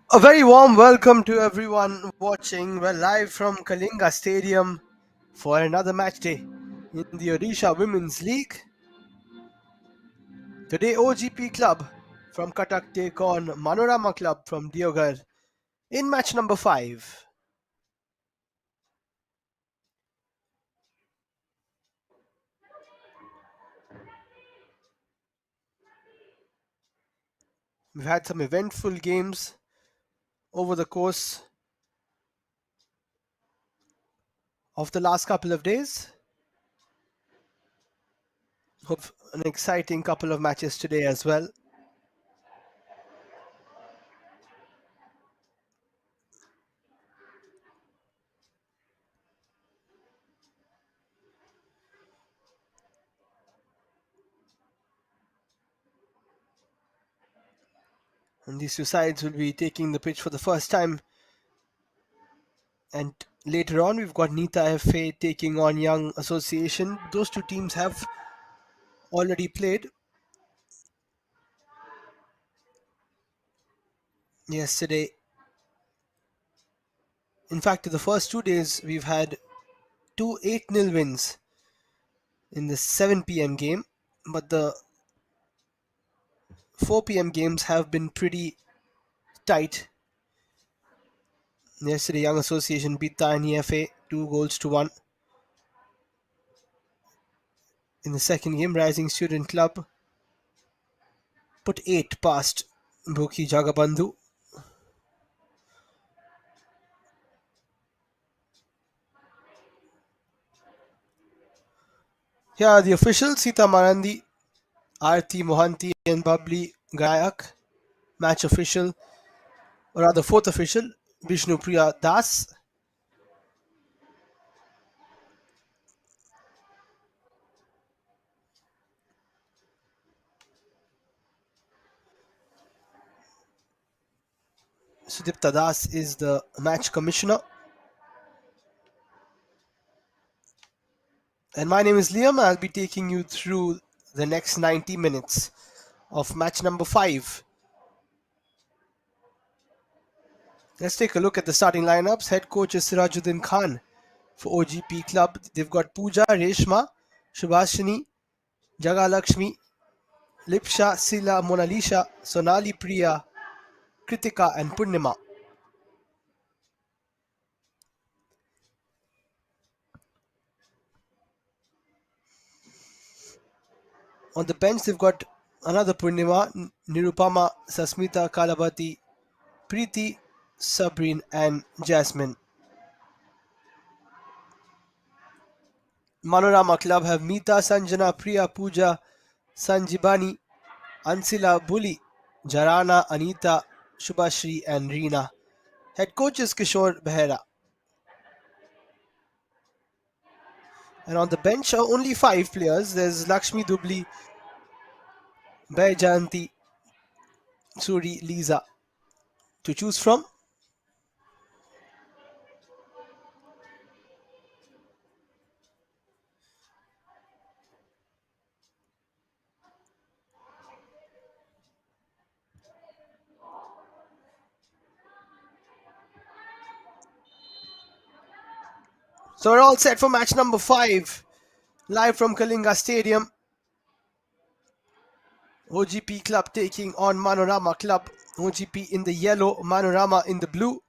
A very warm welcome to everyone watching. We're live from Kalinga Stadium for another match day in the Odisha Women's League. Today, O.G.P Club from Cuttack take on MANORAMA Club from DEOGARH in match number 5. We've had some eventful games over the course of the last couple of days. Hope an exciting couple of matches today as well. And these two sides will be taking the pitch for the first time. And later on, we've got Nita FA taking on Young Association. Those two teams have already played yesterday. In fact, the first 2 days, we've had two 8-0 wins in the 7 p.m. game. But the 4 p.m. games have been pretty tight. Yesterday, Young Association beat Tiny FA 2-1. In the second game, Rising Student Club put 8 past Bhuki Jagabandhu. Here are the officials: Sita Marandi, Aarti Mohanty and Babli Gayak. Match official, or rather fourth official, Vishnu Priya Das. Sudipta Das is the match commissioner. And my name is Liam. I'll be taking you through the next 90 minutes of match number 5. Let's take a look at the starting lineups. Head coach is Sirajuddin Khan for O.G.P Club. They've got Pooja, Reshma, Shubhashini, Jaga Lakshmi, Lipsha, Sila, Monalisha, Sonali Priya, Kritika and Purnima. On the bench, they've got another Purnima, Nirupama, Sasmita, Kalabati, Preeti, Sabreen and Jasmine. Manorama Club have Meeta, Sanjana, Priya, Pooja, Sanjibani, Ansila, Buli, Jarana, Anita, Shubhashri and Reena. Head coach is Kishore Behera. And on the bench are only 5 players. There's Lakshmi Dubli, Baijanti, Suri, Lisa to choose from. So we're all set for match number 5. Live from Kalinga Stadium. O.G.P Club taking on Manorama Club. O.G.P in the yellow, Manorama in the blue.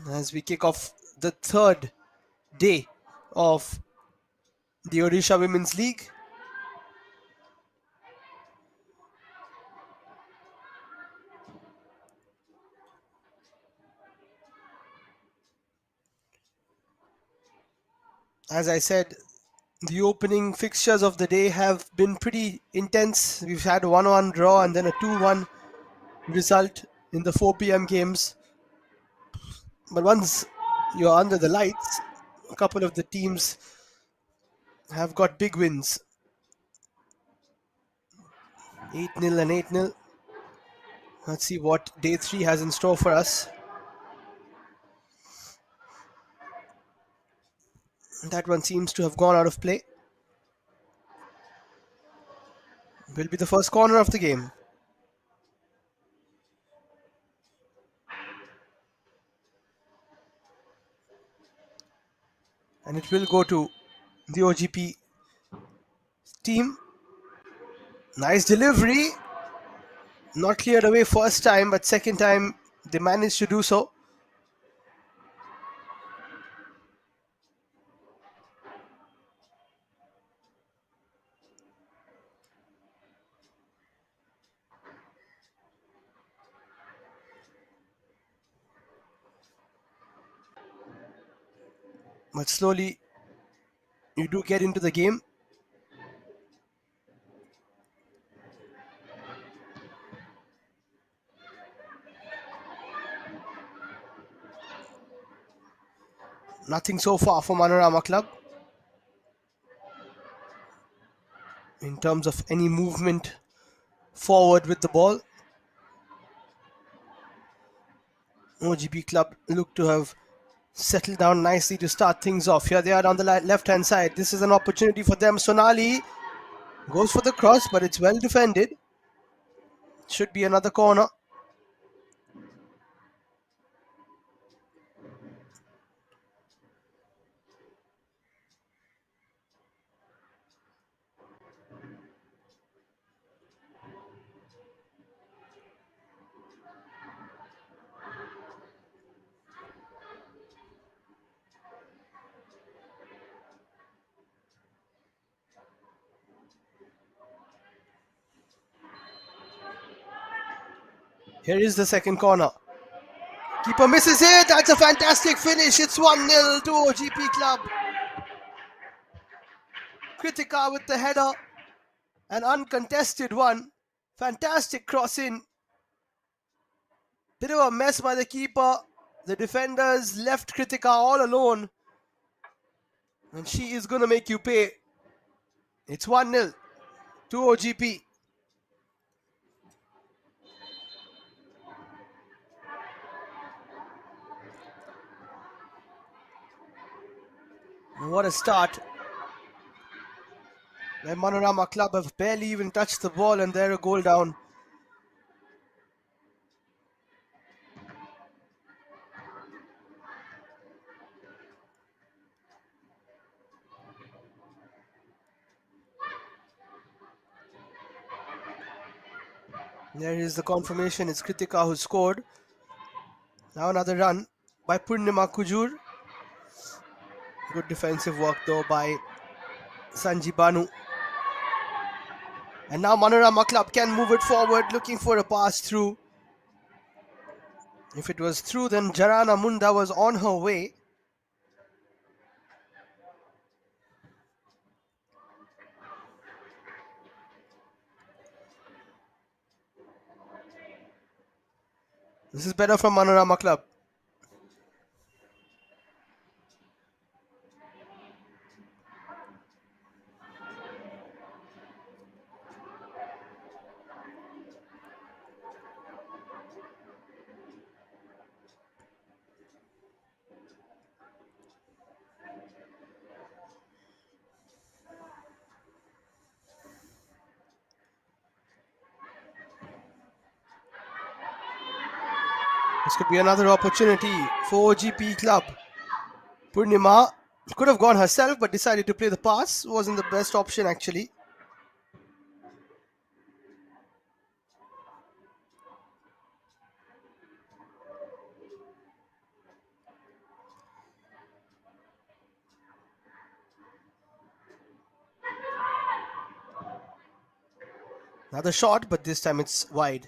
As we kick off the third day of the Odisha Women's League. As I said, the opening fixtures of the day have been pretty intense. We've had a 1-1 draw and then a 2-1 result in the 4 p.m. games. But once you're under the lights, a couple of the teams have got big wins. 8-0 and 8-0. Let's see what day 3 has in store for us. That one seems to have gone out of play. Will be the first corner of the game. And it will go to the O.G.P team. Nice delivery. Not cleared away first time, but second time they managed to do so. But slowly you do get into the game. Nothing so far for MANORAMA Club in terms of any movement forward with the ball. O.G.P Club look to have settled down nicely to start things off. Here they are on the left-hand side. This is an opportunity for them. Sonali goes for the cross, but it's well defended. Should be another corner. Here is the second corner. Keeper misses it. That's a fantastic finish. It's 1-0 to O.G.P Club. Kritika with the header. An uncontested one. Fantastic cross in. Bit of a mess by the keeper. The defenders left Kritika all alone. And she is going to make you pay. It's 1-0 to O.G.P. What a start. The MANORAMA Club have barely even touched the ball and they're a goal down. There is the confirmation. It's Kritika who scored. Now another run by Purnima Kujur. Good defensive work though by Sanji Banu. And now MANORAMA Club can move it forward, looking for a pass through. If it was through, then Jarana Munda was on her way. This is better from MANORAMA Club. This could be another opportunity for O.G.P Club. Purnima could have gone herself but decided to play the pass. Wasn't the best option actually. Another shot, but this time it's wide.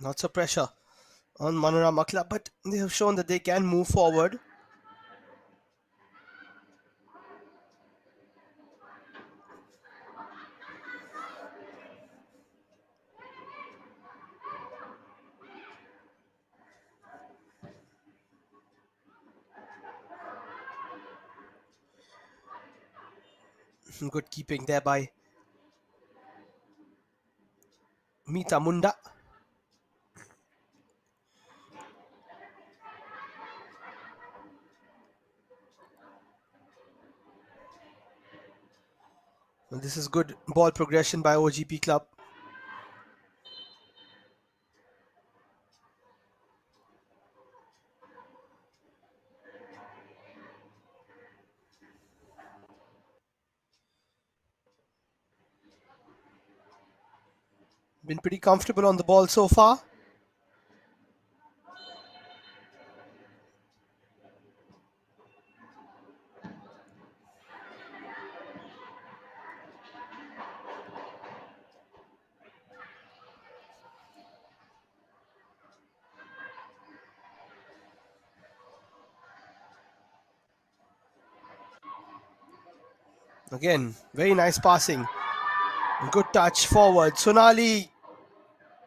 Lots of pressure on Manorama Club, but they have shown that they can move forward. Good keeping there by Mita Munda. And this is good ball progression by O.G.P Club. Been pretty comfortable on the ball so far. Again, very nice passing. Good touch forward. Sonali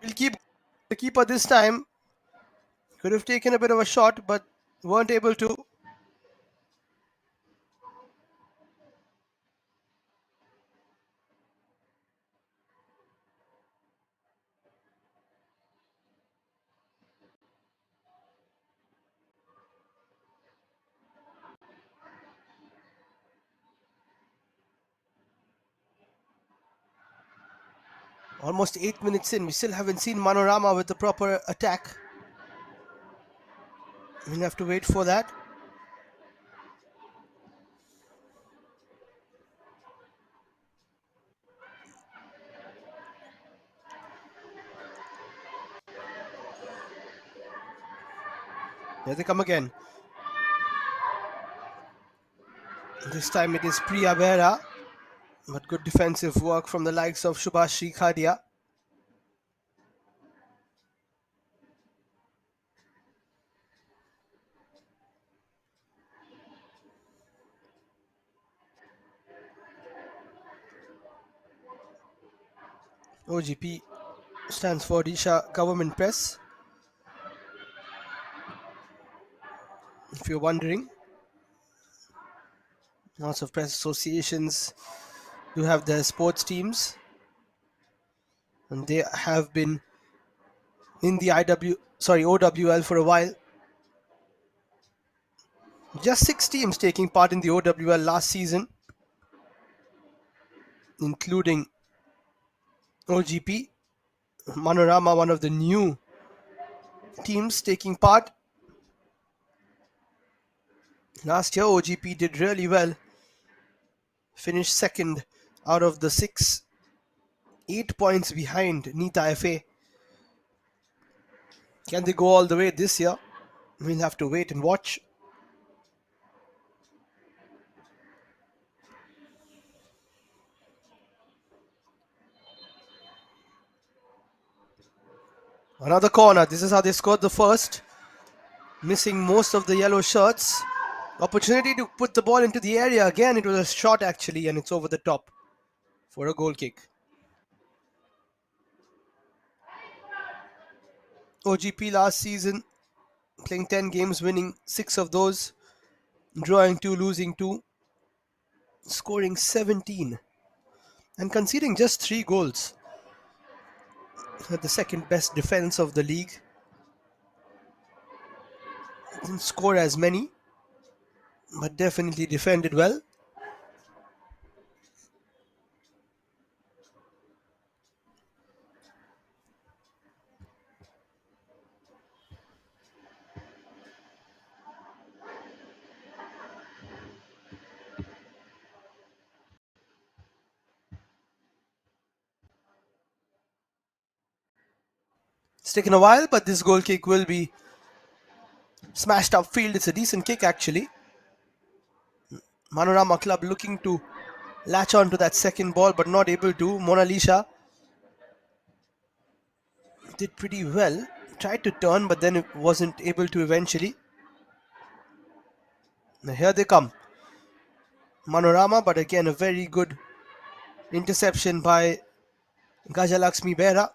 will keep the keeper this time. Could have taken a bit of a shot, but weren't able to. Almost 8 minutes in, we still haven't seen Manorama with the proper attack. We'll have to wait for that. Here they come again. This time it is Priya Behra, but good defensive work from the likes of Shubhashri Khadia. O.G.P stands for Odisha Government Press, if you're wondering. Lots of press associations do have their sports teams, and they have been in the OWL for a while. Just 6 teams taking part in the OWL last season, including O.G.P. Manorama, one of the new teams taking part. Last year, O.G.P did really well. Finished second out of the 6, 8 points behind Nita FA. Can they go all the way this year? We'll have to wait and watch. Another corner. This is how they scored the first. Missing most of the yellow shirts. Opportunity to put the ball into the area again. It was a shot actually, and it's over the top for a goal kick. O.G.P last season playing 10 games, winning 6 of those, drawing 2, losing 2, scoring 17, and conceding just 3 goals. Had the second best defense of the league. Didn't score as many, but definitely defended well. It's taken a while, but this goal kick will be smashed upfield. It's a decent kick actually. Manorama Club looking to latch on to that second ball, but not able to. Mona Lisa did pretty well tried to turn, but then it wasn't able to eventually. Now here they come. Manorama, but again a very good interception by Gajalaxmi Bera.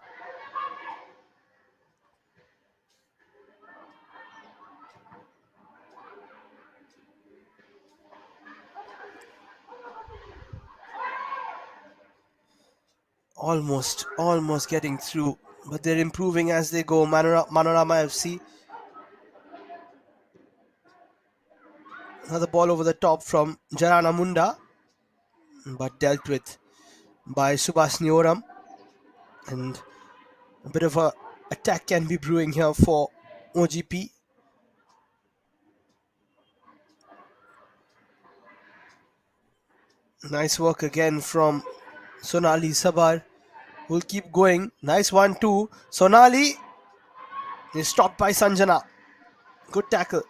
Almost getting through, but they're improving as they go. Manorama FC. Another ball over the top from Jarana Munda, but dealt with by Subhash Nioram. And a bit of a attack can be brewing here for O.G.P. Nice work again from Sonali Sabar. Will keep going. Nice 1-2. Sonali is stopped by Sanjana. Good tackle.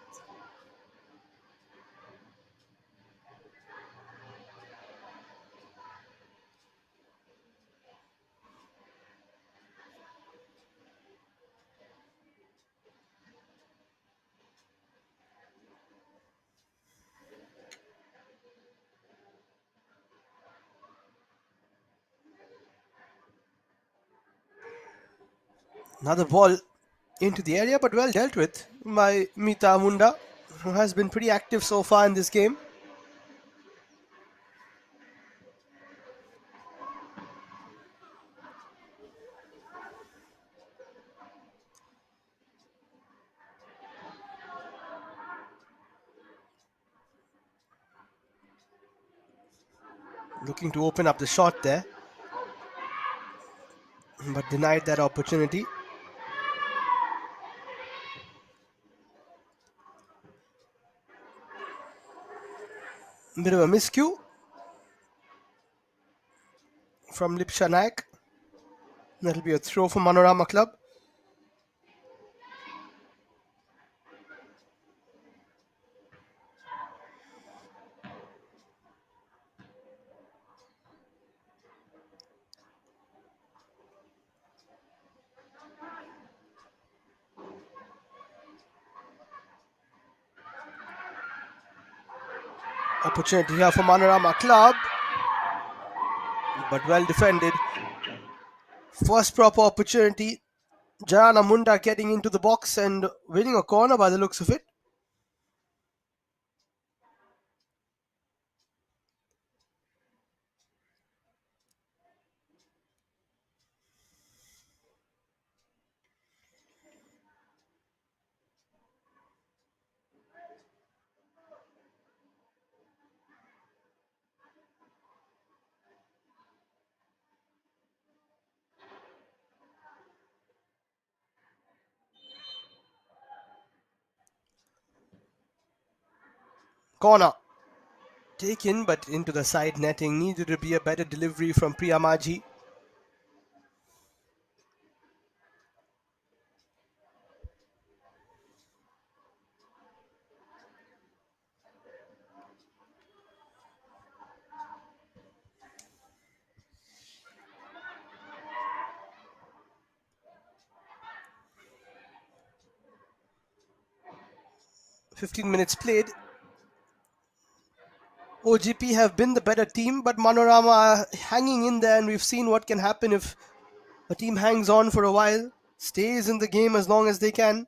Another ball into the area, but well dealt with by Mita Munda, who has been pretty active so far in this game. Looking to open up the shot there, but denied that opportunity. Bit of a miscue from Lipsha Naik. That'll be a throw for Manorama Club. Opportunity here for Manorama Club, but well defended. First proper opportunity. Jarana Munda getting into the box and winning a corner by the looks of it. Corner taken, but into the side netting. Needed to be a better delivery from Priyamaji. .15 minutes played. O.G.P have been the better team, but Manorama are hanging in there, and we've seen what can happen if a team hangs on for a while, stays in the game as long as they can.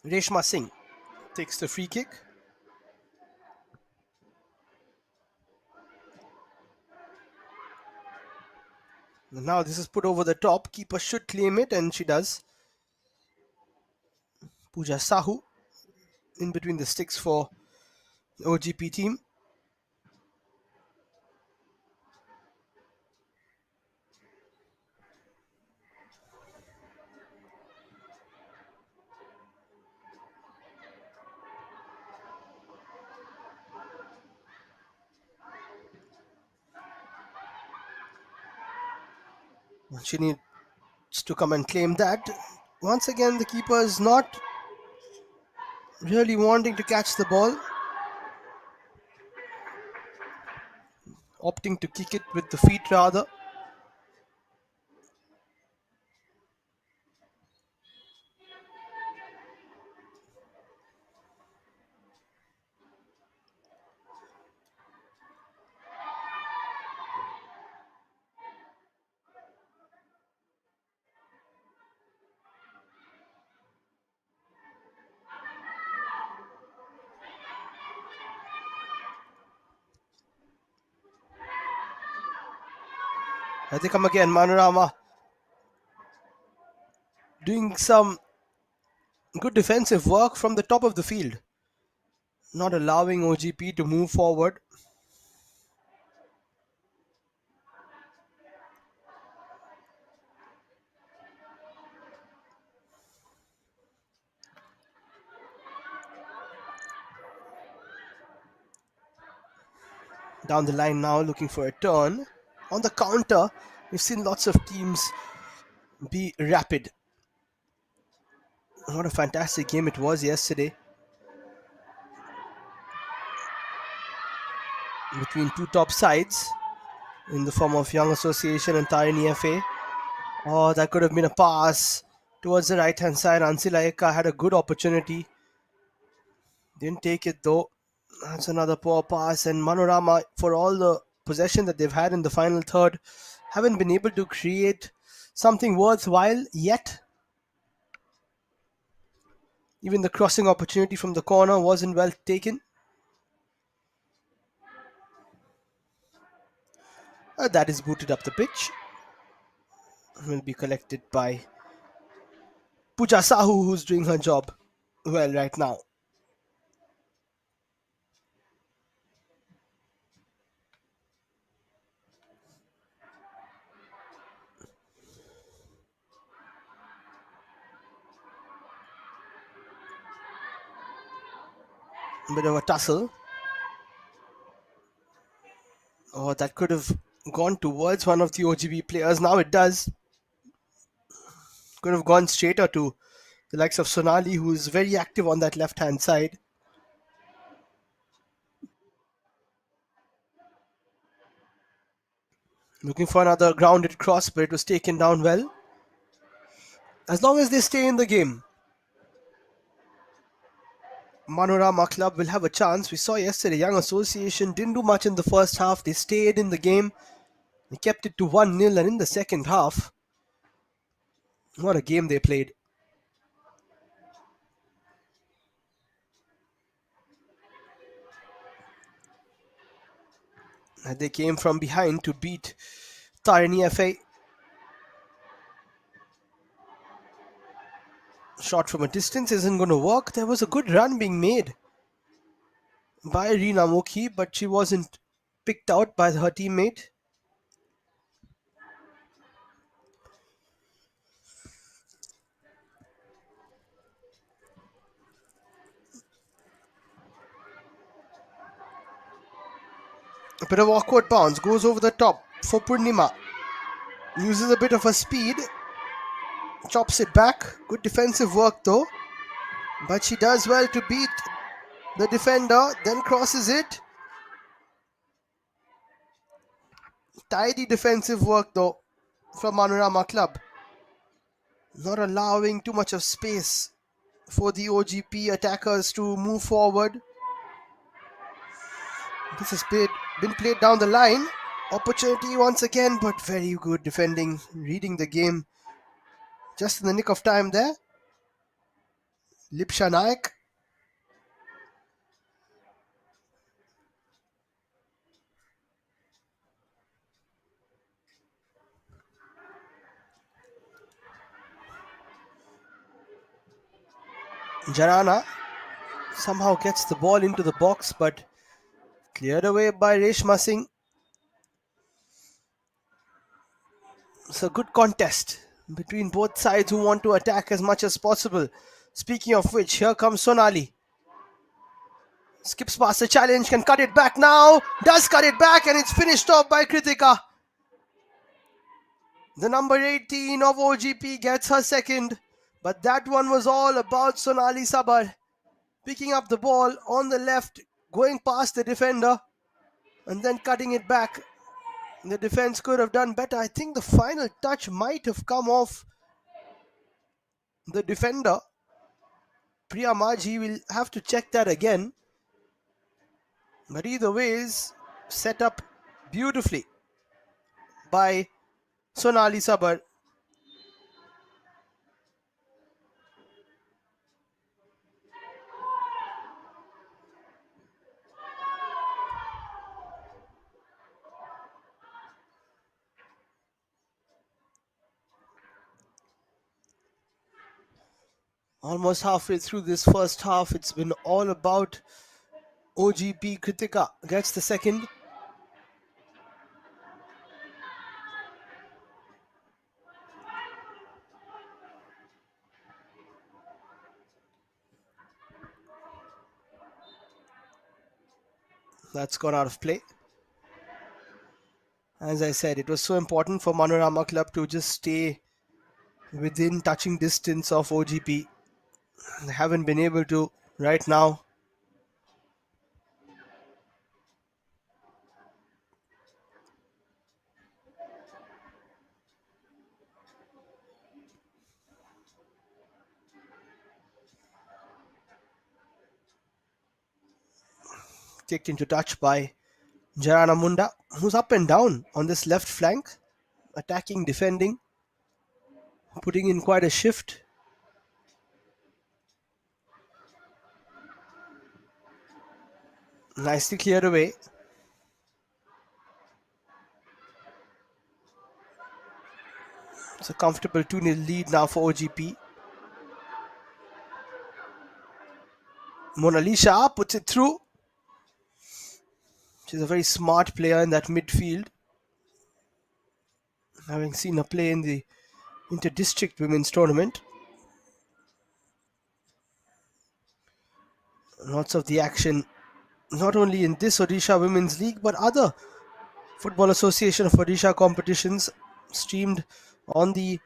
Reshma Singh takes the free kick. Now this is put over the top. Keeper should claim it, and she does. Pooja Sahu in between the sticks for the O.G.P team. She needs to come and claim that. Once again, the keeper is not really wanting to catch the ball, opting to kick it with the feet rather. As they come again, Manorama doing some good defensive work from the top of the field, not allowing O.G.P to move forward. Down the line now, looking for a turn. On the counter, we've seen lots of teams be rapid. What a fantastic game it was yesterday between two top sides in the form of Young Association and Tarini FA. Oh, that could have been a pass towards the right hand side. Ansilaika had a good opportunity. Didn't take it though. That's another poor pass. And Manorama, for all the possession that they've had in the final third, haven't been able to create something worthwhile yet. Even the crossing opportunity from the corner wasn't well taken. That is booted up the pitch. Will be collected by Pooja Sahu, who's doing her job well right now. A bit of a tussle. Oh, that could have gone towards one of the O.G.P players. Now it does. Could have gone straighter to the likes of Sonali, who is very active on that left-hand side. Looking for another grounded cross, but it was taken down well. As long as they stay in the game, Manorama Club will have a chance. We saw yesterday Young Association didn't do much in the first half. They stayed in the game. They kept it to 1-0, and in the second half, what a game they played. And they came from behind to beat Tarini FA. Shot from a distance isn't going to work. There was a good run being made by Reena Mukhi, but she wasn't picked out by her teammate. A bit of awkward bounce, goes over the top for Purnima. Uses a bit of a speed, chops it back. Good defensive work though, but she does well to beat the defender, then crosses it. Tidy defensive work though from Manorama Club. Not allowing too much of space for the O.G.P attackers to move forward. This has been played down the line. Opportunity once again, but very good defending, reading the game just in the nick of time there. Lipsha Naik. Jarana somehow gets the ball into the box, but cleared away by Reshma Singh. It's a good contest between both sides who want to attack as much as possible. Speaking of which, here comes Sonali. Skips past the challenge, can cut it back now. Does cut it back, and it's finished off by Kritika. The number 18 of O.G.P gets her second, but that one was all about Sonali Sabar picking up the ball on the left, going past the defender, and then cutting it back. The defense could have done better. I think the final touch might have come off the defender. Priya Maji will have to check that again. But either ways, set up beautifully by Sonali Sabar. Almost halfway through this first half, it's been all about O.G.P. Kritika gets the second. That's gone out of play. As I said, it was so important for MANORAMA Club to just stay within touching distance of O.G.P. They haven't been able to right now. Taken to touch by Jarana Munda, who's up and down on this left flank, attacking, defending, putting in quite a shift. Nicely cleared away. It's a comfortable 2-0 lead now for O.G.P. Mona Lisa puts it through. She's a very smart player in that midfield. Having seen her play in the Inter-District Women's Tournament. Lots of the action, not only in this Odisha Women's League, but other Football Association of Odisha competitions streamed on the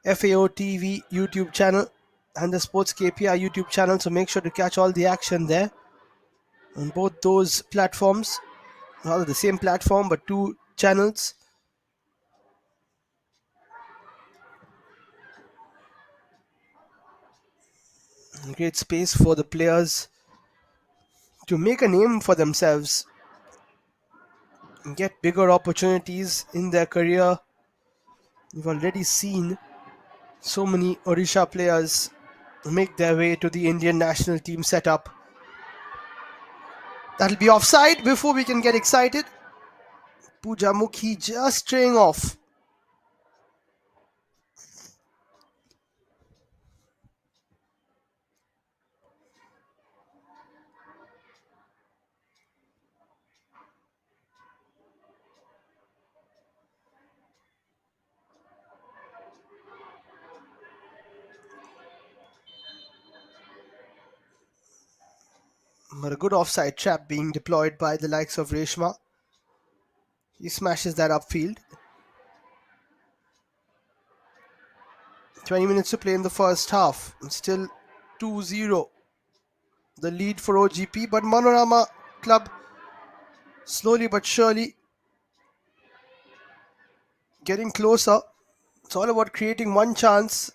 FAO TV YouTube channel and the Sports KPI YouTube channel. So make sure to catch all the action there on both those platforms. Rather the same platform, but two channels. Great space for the players to make a name for themselves and get bigger opportunities in their career. We've already seen so many Odisha players make their way to the Indian national team setup. That'll be offside before we can get excited. Pooja Mukhi just straying off. But a good offside trap being deployed by the likes of Reshma. He smashes that upfield. 20 minutes to play in the first half. Still 2-0. The lead for O.G.P. But MANORAMA Club slowly but surely getting closer. It's all about creating one chance,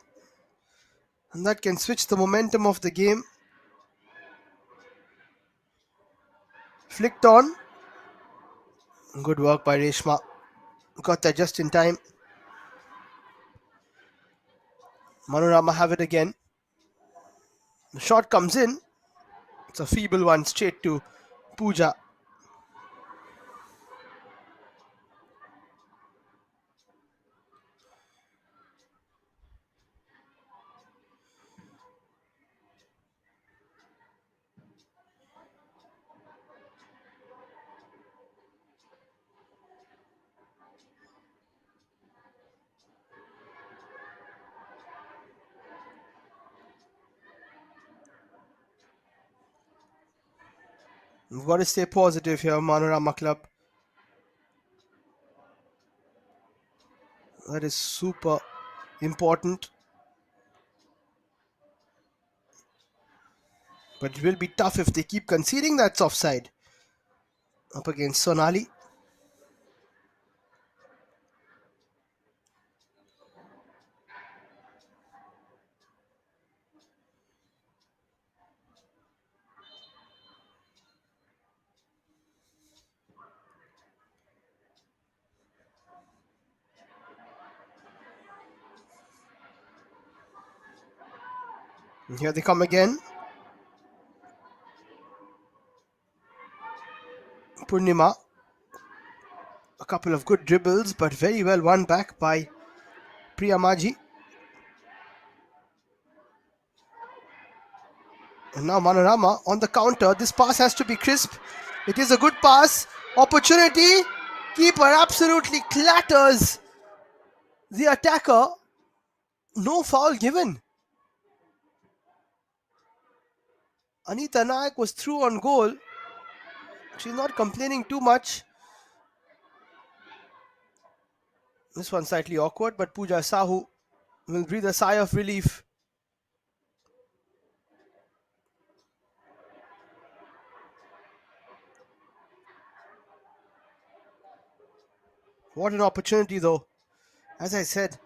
and that can switch the momentum of the game. Flicked on. Good work by Reshma. Got that just in time. MANORAMA have it again. The shot comes in. It's a feeble one straight to Pooja. We've got to stay positive here, MANORAMA Club. That is super important. But it will be tough if they keep conceding. That's offside. Up against Sonali. And here they come again. Purnima. A couple of good dribbles, but very well won back by Priyamaji. And now Manorama on the counter. This pass has to be crisp. It is a good pass. Opportunity. Keeper absolutely clatters the attacker. No foul given. Anita Nayak was through on goal. She's not complaining too much. This one's slightly awkward, but Pooja Sahu will breathe a sigh of relief. What an opportunity though. As I said,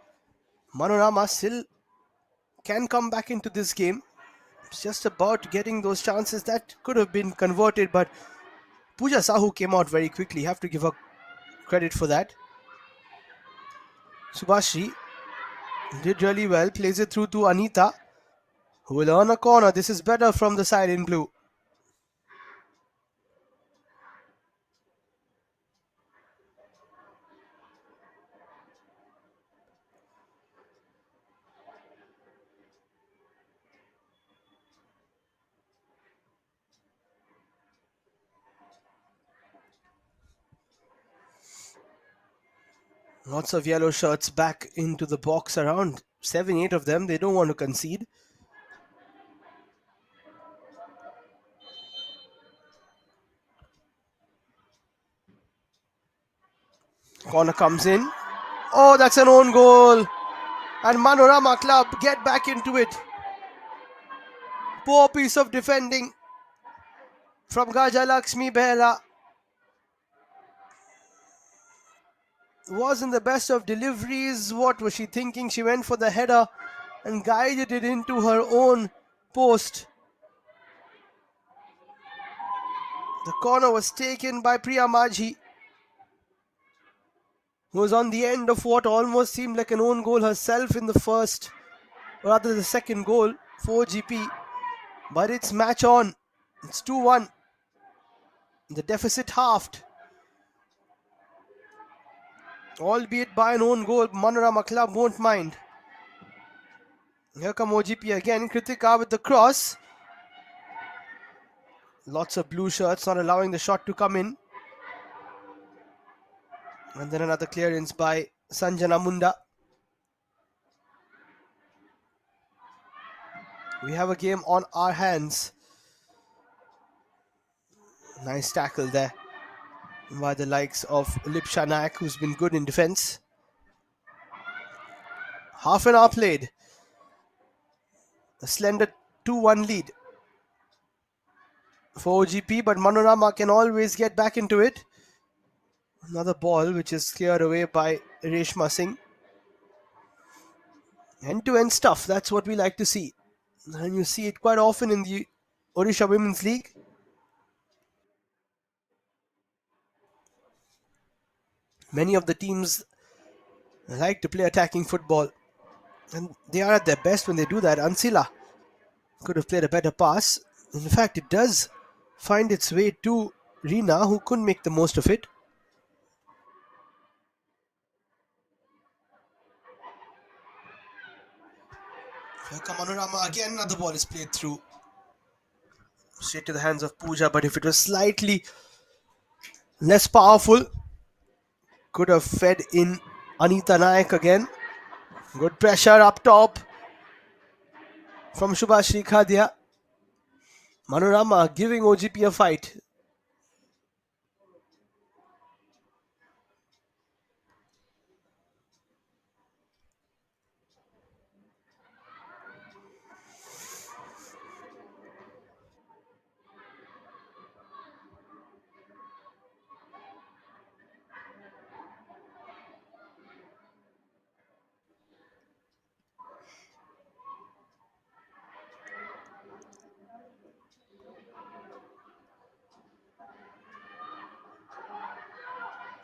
Manorama still can come back into this game. It's just about getting those chances that could have been converted, but Pooja Sahu came out very quickly. Have to give her credit for that. Subhashri did really well. Plays it through to Anita, who will earn a corner. This is better from the side in blue. Lots of yellow shirts back into the box, around 7-8 of them. They don't want to concede. Corner comes in. Oh, that's an own goal. And Manorama Club get back into it. Poor piece of defending from Gajalakshmi Behla. Wasn't the best of deliveries. What was she thinking? She went for the header and guided it into her own post. The corner was taken by Priyamaji, who was on the end of what almost seemed like an own goal herself in the first, or rather the second goal for O.G.P. But it's match on. It's 2-1. The deficit halved. Albeit by an own goal, Manorama Club won't mind. Here come O.G.P again. Kritika with the cross. Lots of blue shirts not allowing the shot to come in. And then another clearance by Sanjana Munda. We have a game on our hands. Nice tackle there by the likes of Lipsha Nayak, who's been good in defense. Half an hour played. A slender 2-1 lead for O.G.P, but Manorama can always get back into it. Another ball which is cleared away by Reshma Singh. End-to-end stuff, that's what we like to see. And you see it quite often in the Odisha Women's League. Many of the teams like to play attacking football, and they are at their best when they do that. Ansila could have played a better pass. In fact, it does find its way to Reena, who couldn't make the most of it. Here come Manorama again. Another ball is played through. Straight to the hands of Pooja, but if it was slightly less powerful, could have fed in Anita Nayak again. Good pressure up top from Shubhashri Khadia. Manorama giving O.G.P a fight.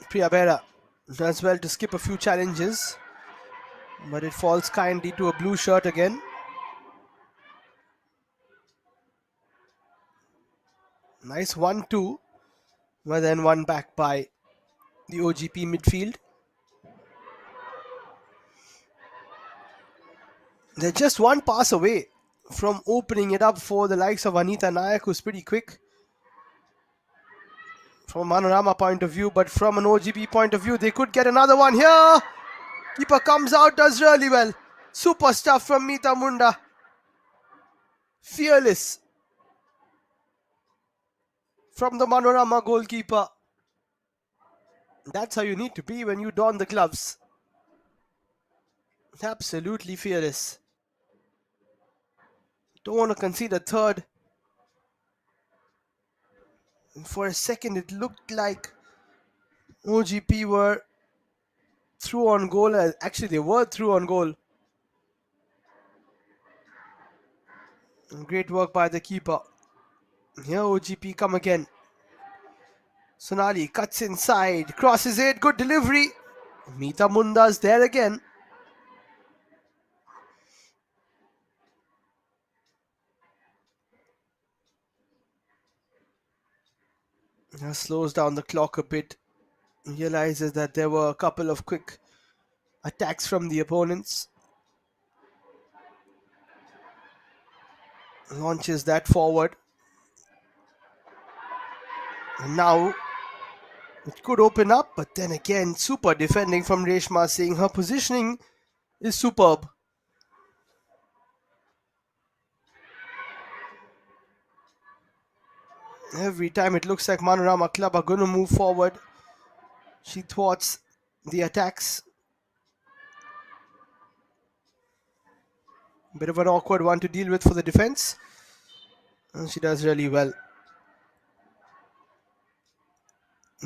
Priya Bera does well to skip a few challenges, but it falls kindly to a blue shirt again. Nice 1-2, but then one back by the O.G.P midfield. They're just one pass away from opening it up for the likes of Anita Nayak, who's pretty quick from a Manorama point of view, but from an O.G.P point of view, they could get another one here. Keeper comes out, does really well. Super stuff from Meeta Munda. Fearless from the Manorama goalkeeper. That's how you need to be when you don the gloves. Absolutely fearless. Don't want to concede a third. And for a second, it looked like O.G.P were through on goal. Actually, they were through on goal. Great work by the keeper. Here O.G.P come again. Sonali cuts inside, crosses it, good delivery. Meeta Munda's there again. Now slows down the clock a bit. Realizes that there were a couple of quick attacks from the opponents. Launches that forward. And now it could open up, but then again, super defending from Reshma, saying her positioning is superb. Every time it looks like Manorama Club are going to move forward, she thwarts the attacks. Bit of an awkward one to deal with for the defense. And she does really well.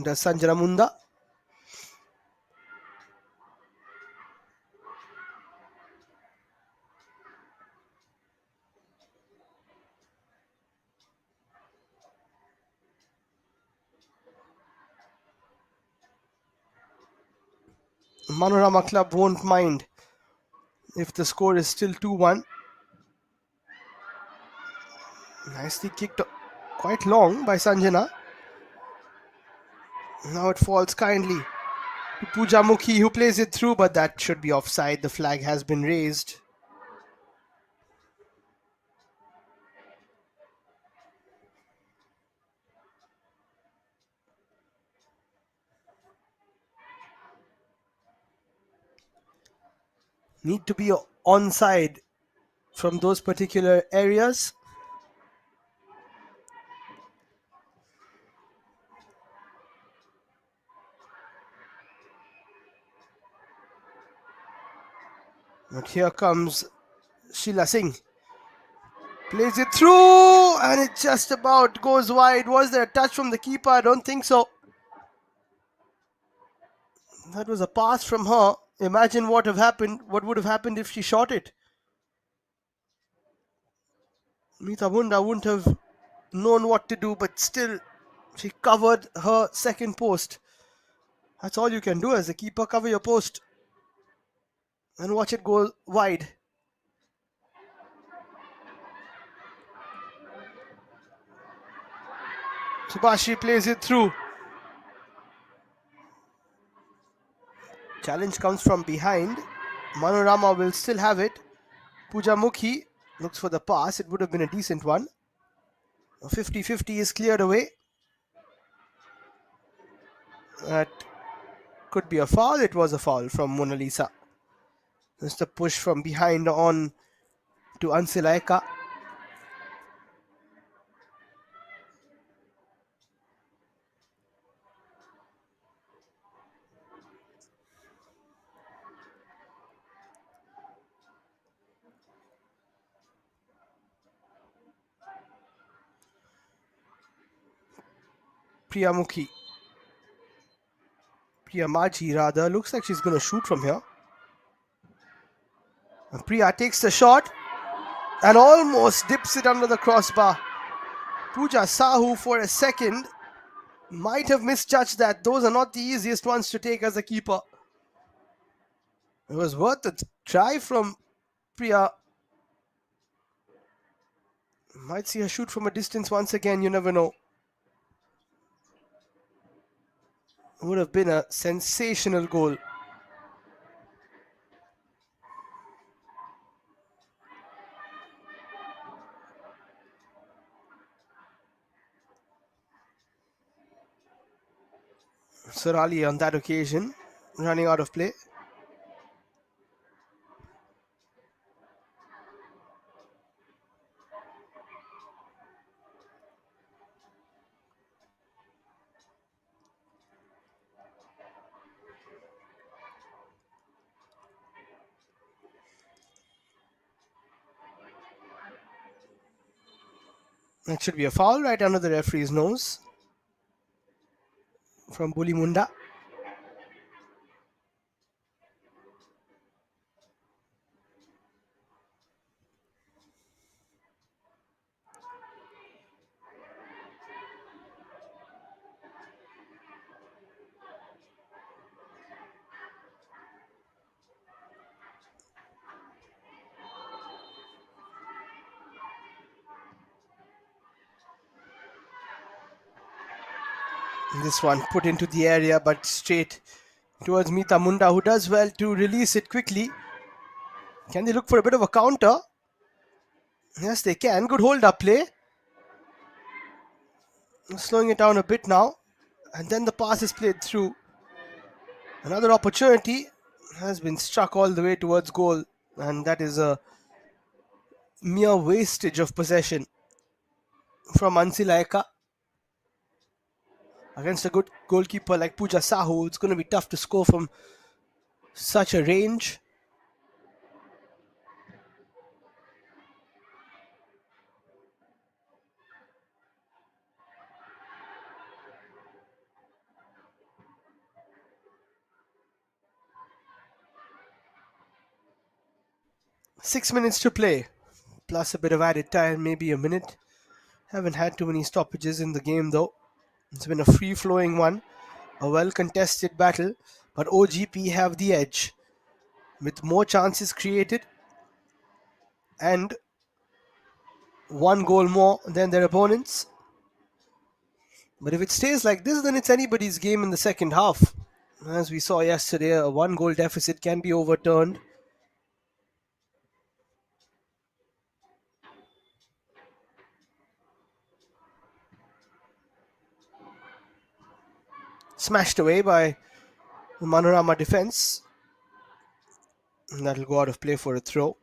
Does Sanjana Munda. Manorama Club won't mind if the score is still 2-1. Nicely kicked, quite long by Sanjana. Now it falls kindly to Pooja Mukhi, who plays it through, but that should be offside. The flag has been raised. Need to be onside from those particular areas. But here comes Sheila Singh. Plays it through, and it just about goes wide. Was there a touch from the keeper? I don't think so. That was a pass from her. Imagine what would have happened if she shot it. Meeta Munda wouldn't have known what to do, but still she covered her second post. That's all you can do as a keeper, cover your post and watch it go wide. Subashi plays it through. Challenge comes from behind. Manorama will still have it. Pooja Mukhi looks for the pass. It would have been a decent one. 50-50 is cleared away. That could be a foul. It was a foul from Mona Lisa. Just a push from behind on to Ansilaika. Priya Maji rather, looks like she's going to shoot from here. And Priya takes the shot and almost dips it under the crossbar. Pooja Sahu for a second Might have misjudged that. Those are not the easiest ones to take as a keeper. It was worth a try from Priya. Might see her shoot from a distance once again, you never know. Would have been a sensational goal. Sorali on that occasion, running out of play. That should be a foul right under the referee's nose from Bully Munda. This one put into the area, but straight towards Mita Munda, who does well to release it quickly. Can they look for a bit of a counter? Yes, they can. Good hold-up play. Slowing it down a bit now. And then the pass is played through. Another opportunity has been struck all the way towards goal. And that is a mere wastage of possession from Ansilaika. Against a good goalkeeper like Pooja Sahu, it's going to be tough to score from such a range. Six minutes to play, plus a bit of added time, maybe a minute. Haven't had too many stoppages in the game though. It's been a free-flowing one, a well-contested battle, but O.G.P have the edge with more chances created and one goal more than their opponents. But if it stays like this, then it's anybody's game in the second half. As we saw yesterday, a one-goal deficit can be overturned. Smashed away by the Manorama defense. And that'll go out of play for a throw.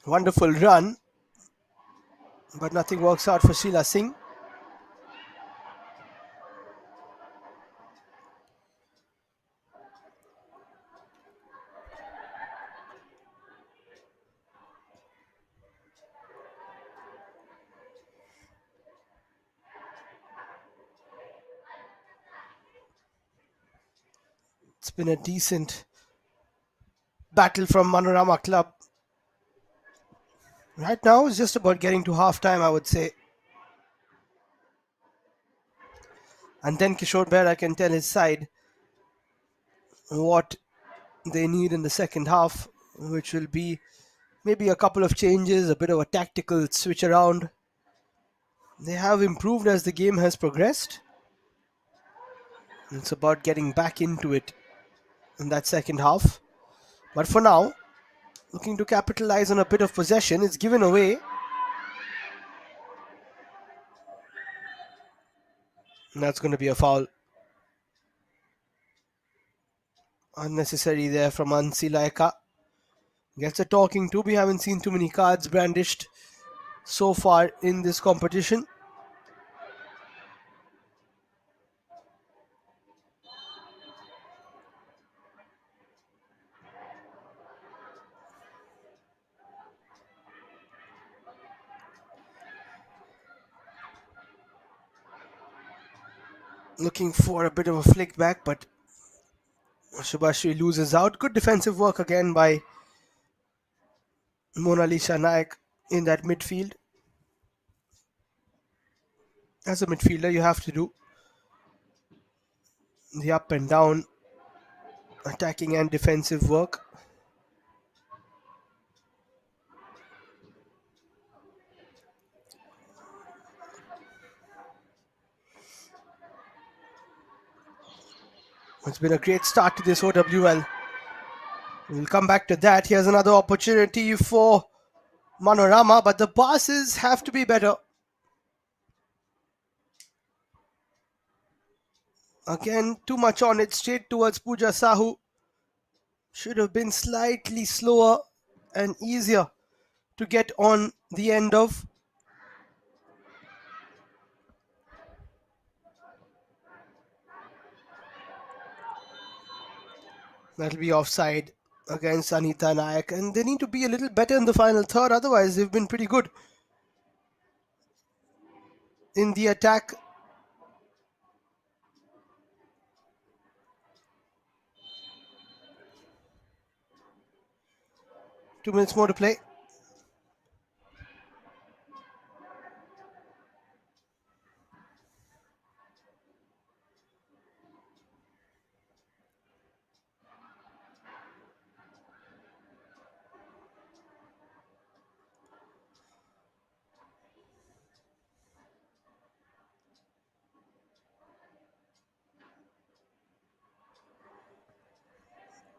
Wonderful run, but nothing works out for Sheila Singh. It's been a decent battle from Manorama Club. Right now, it's just about getting to half-time, I would say. And then Kishore Behra can tell his side what they need in the second half, which will be maybe a couple of changes, a bit of a tactical switch around. They have improved as the game has progressed. It's about getting back into it in that second half. But for now, looking to capitalize on a bit of possession. It's given away. And that's going to be a foul. Unnecessary there from Ansi Laika. Gets a talking to. We haven't seen too many cards brandished so far in this competition. looking for a bit of a flick back, but Shubhashri loses out. Good defensive work again by Mona Lisa Naik in that midfield. As a midfielder, you have to do the up and down attacking and defensive work. It's been a great start to this OWL. We'll come back to that. Here's another opportunity for Manorama, but the passes have to be better. Again, too much on it, straight towards Pooja Sahu. Should have been slightly slower and easier to get on the end of. That'll be offside against Anita Nayak, and they need to be a little better in the final third, otherwise they've been pretty good in the attack. Two minutes more to play.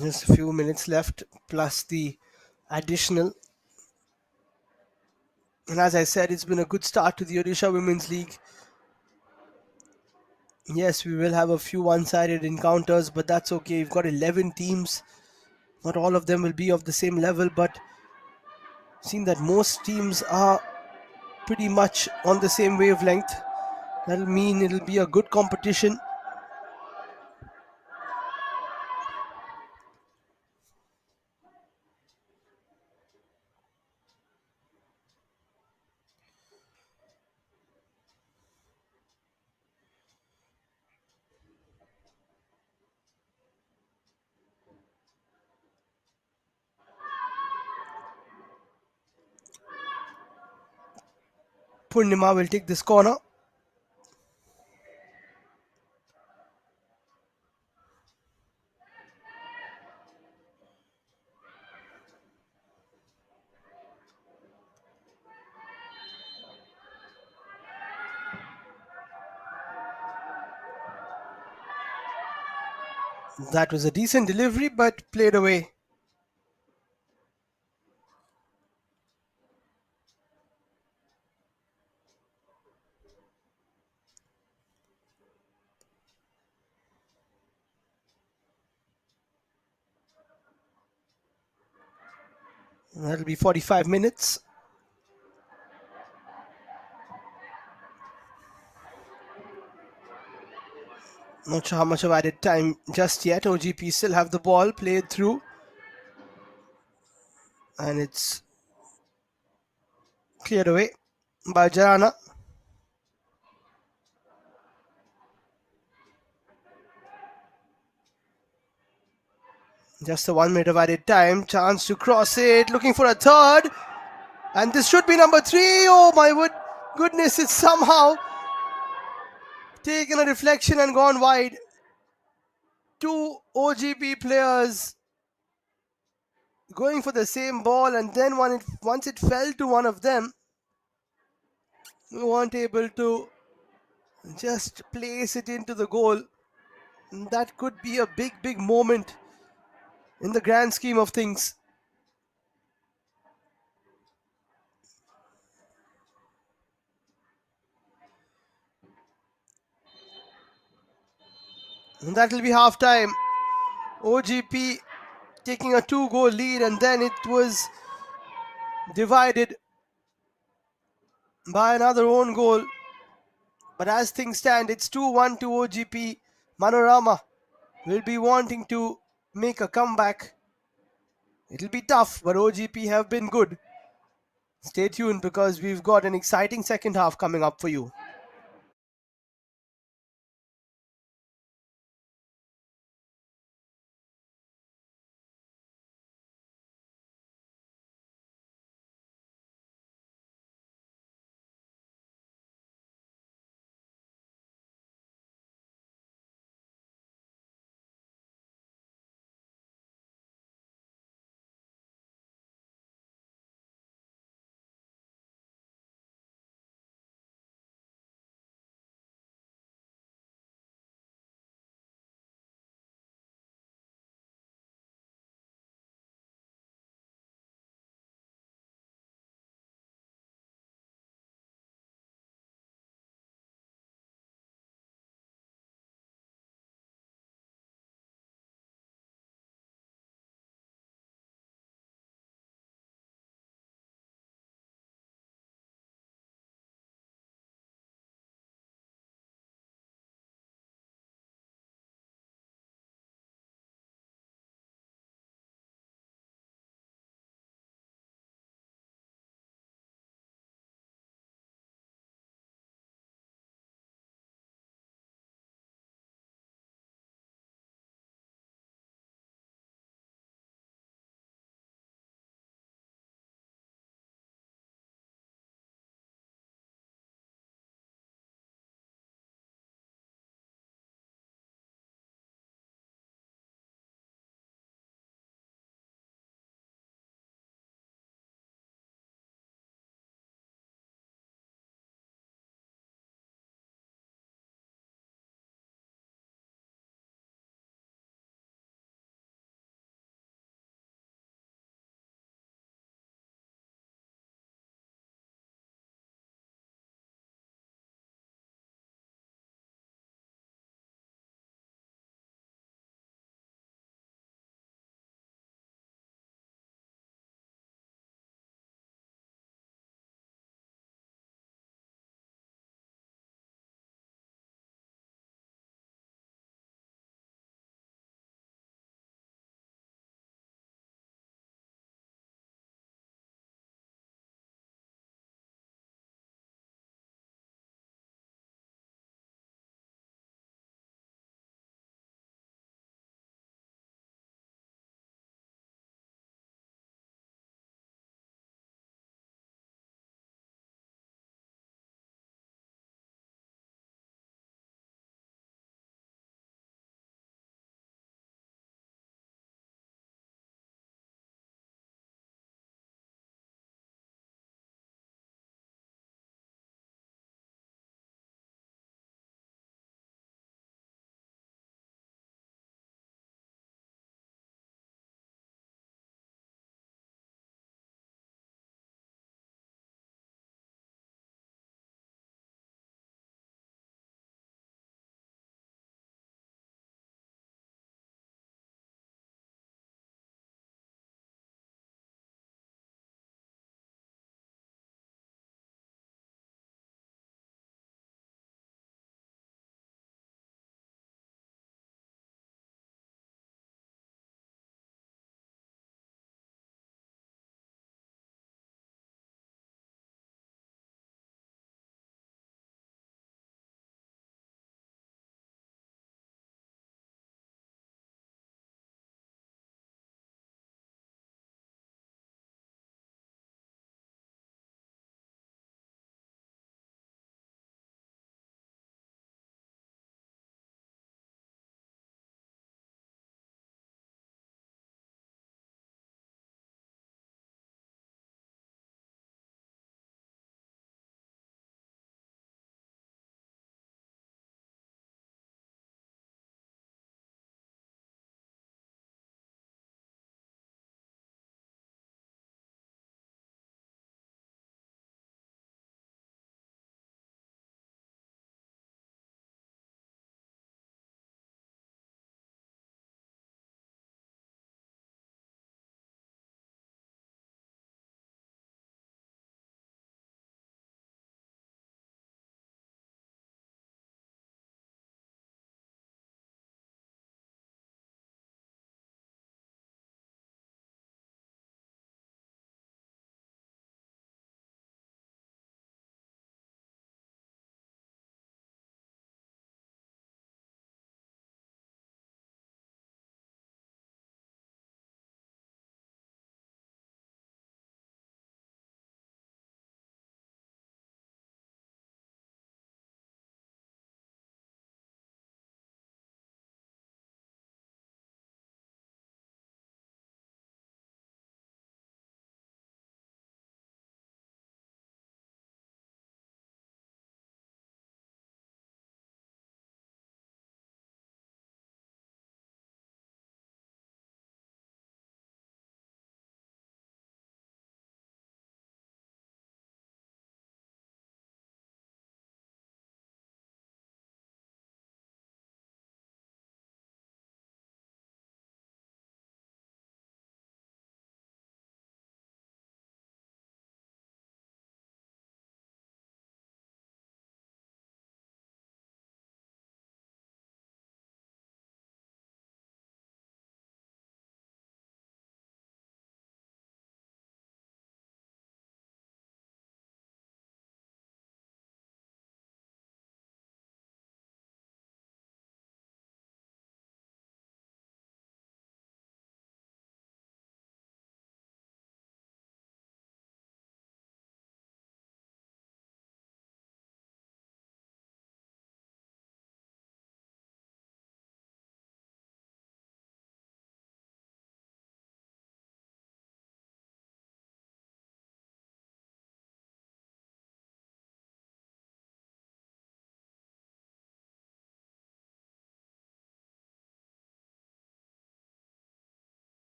Just a few minutes left, plus the additional. And as I said, it's been a good start to the Odisha Women's League. Yes, we will have a few one-sided encounters, but that's okay. We've got 11 teams. Not all of them will be of the same level, but seeing that most teams are pretty much on the same wavelength, that'll mean it'll be a good competition. Purnima will take this corner. That was a decent delivery, but played away. That'll be 45 minutes. Not sure how much of added time just yet. O.G.P still have the ball, played through. And it's cleared away by Jarana. Just a 1 minute of added time. Chance to cross it. Looking for a third. And this should be number 3. Oh my goodness, it's somehow taken a deflection and gone wide. Two O.G.P players going for the same ball, and then once it fell to one of them, we weren't able to just place it into the goal. That could be a big moment in the grand scheme of things. And that will be half time. O.G.P taking a 2-goal lead, and then it was divided by another own goal. But as things stand, it's 2-1 to O.G.P. Manorama will be wanting to make a comeback. It'll be tough, but O.G.P have been good. Stay tuned because we've got an exciting second half coming up for you.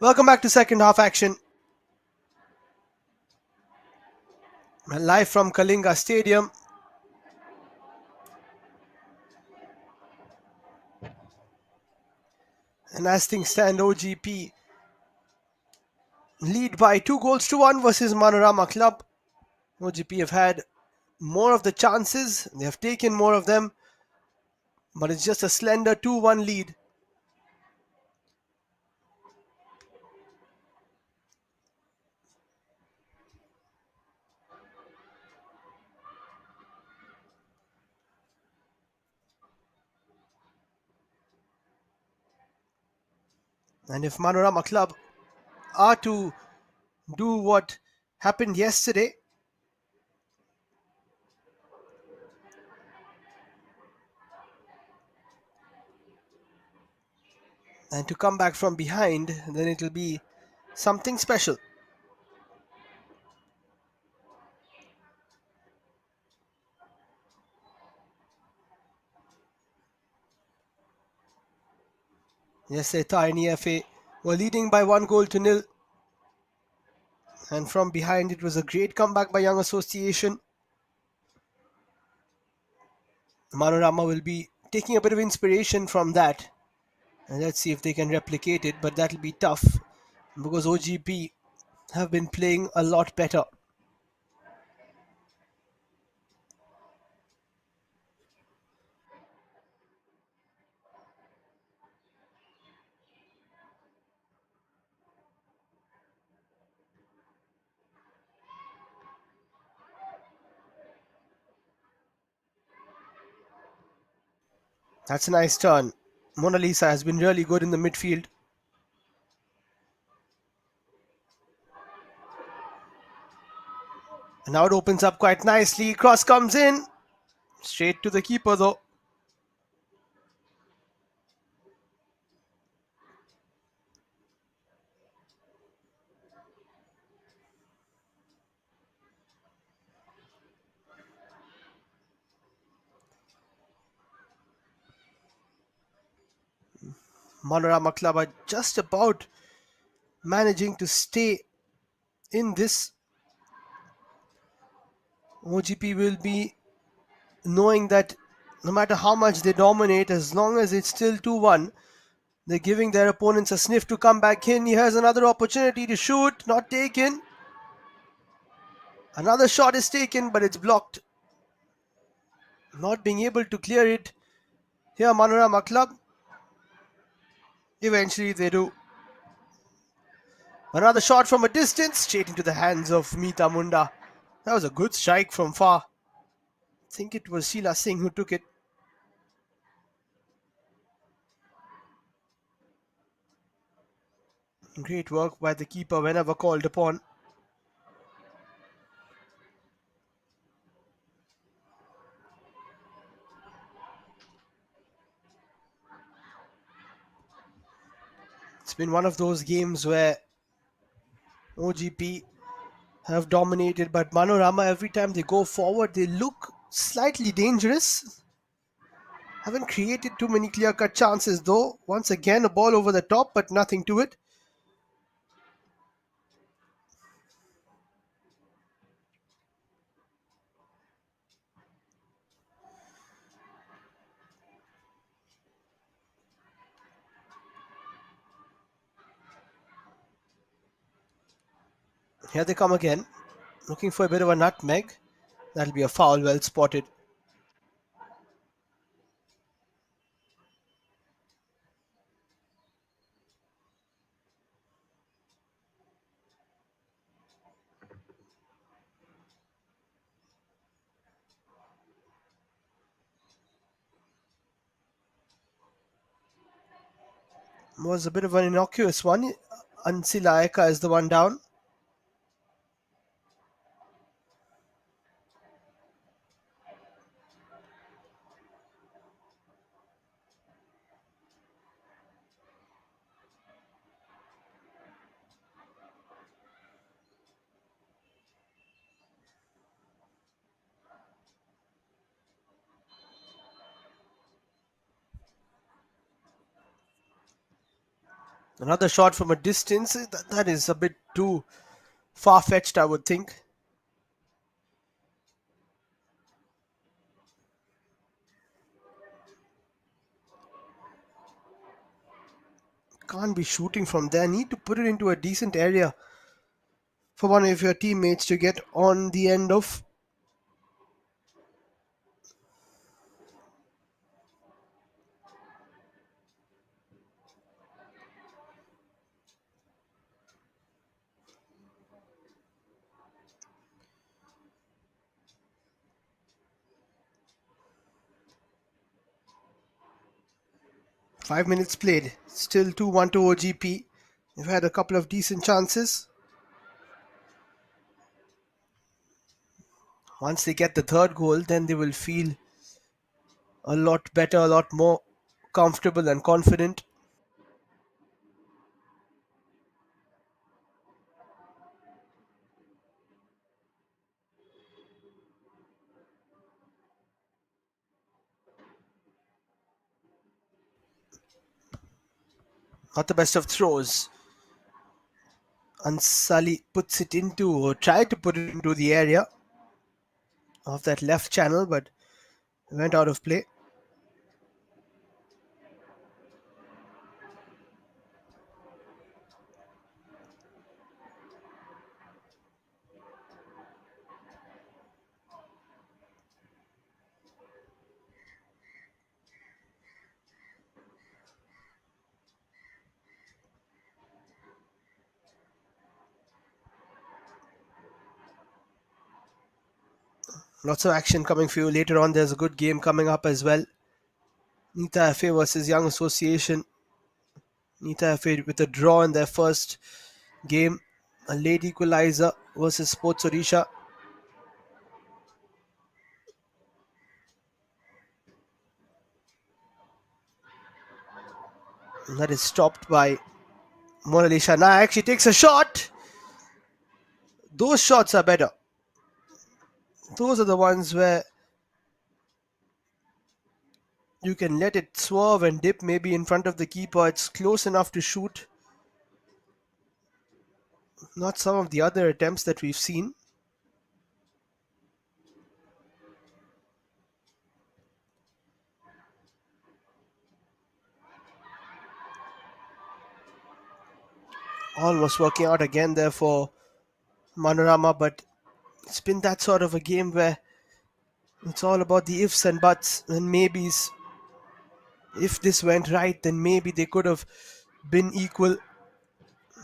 Welcome back to second half action. Live from Kalinga Stadium. And as things stand, O.G.P lead by 2 goals to 1 versus MANORAMA CLUB. O.G.P have had more of the chances. They have taken more of them. But it's just a slender 2-1 lead. And if MANORAMA CLUB are to do what happened yesterday and to come back from behind, then it'll be something special. Yesterday, Tiny FA were leading by 1 goal to 0. And from behind, it was a great comeback by Young Association. Manorama will be taking a bit of inspiration from that. And let's see if they can replicate it, but that'll be tough because O.G.P have been playing a lot better. That's a nice turn. Mona Lisa has been really good in the midfield. And now it opens up quite nicely. Cross comes in. Straight to the keeper though. Manorama Club are just about managing to stay in this. O.G.P will be knowing that no matter how much they dominate, as long as it's still 2-1, they're giving their opponents a sniff to come back in. He has another opportunity to shoot, not taken. Another shot is taken, but it's blocked. Not being able to clear it here, Manorama Club. Eventually they do. Another shot from a distance, straight into the hands of Meeta Munda. That was a good strike from far. I think it was Sheila Singh who took it. Great work by the keeper whenever called upon. It's been one of those games where O.G.P have dominated, but Manorama, every time they go forward, they look slightly dangerous. Haven't created too many clear-cut chances though. Once again, a ball over the top, but nothing to it. Here they come again, looking for a bit of a nutmeg. That'll be a foul, well spotted. Was a bit of an innocuous one. Ansila Eka is the one down. Another shot from a distance. That is a bit too far-fetched, I would think. Can't be shooting from there. Need to put it into a decent area for one of your teammates to get on the end of. Five minutes played. Still 2-1 to O.G.P. They've had a couple of decent chances. Once they get the third goal, then they will feel a lot better, a lot more comfortable and confident. Not the best of throws. Ansali puts it into, or tried to put it into the area of that left channel, but went out of play. Lots of action coming for you later on. There's a good game coming up as well. Nita FA versus Young Association. Nita FA with a draw in their first game. A late equalizer versus Sports Odisha. That is stopped by Monalisha Nayak. She takes a shot. Those shots are better. Those are the ones where you can let it swerve and dip maybe in front of the keeper. It's close enough to shoot. Not some of the other attempts that we've seen. Almost working out again there for Manorama, but it's been that sort of a game where it's all about the ifs and buts and maybes. If this went right, then maybe they could have been equal.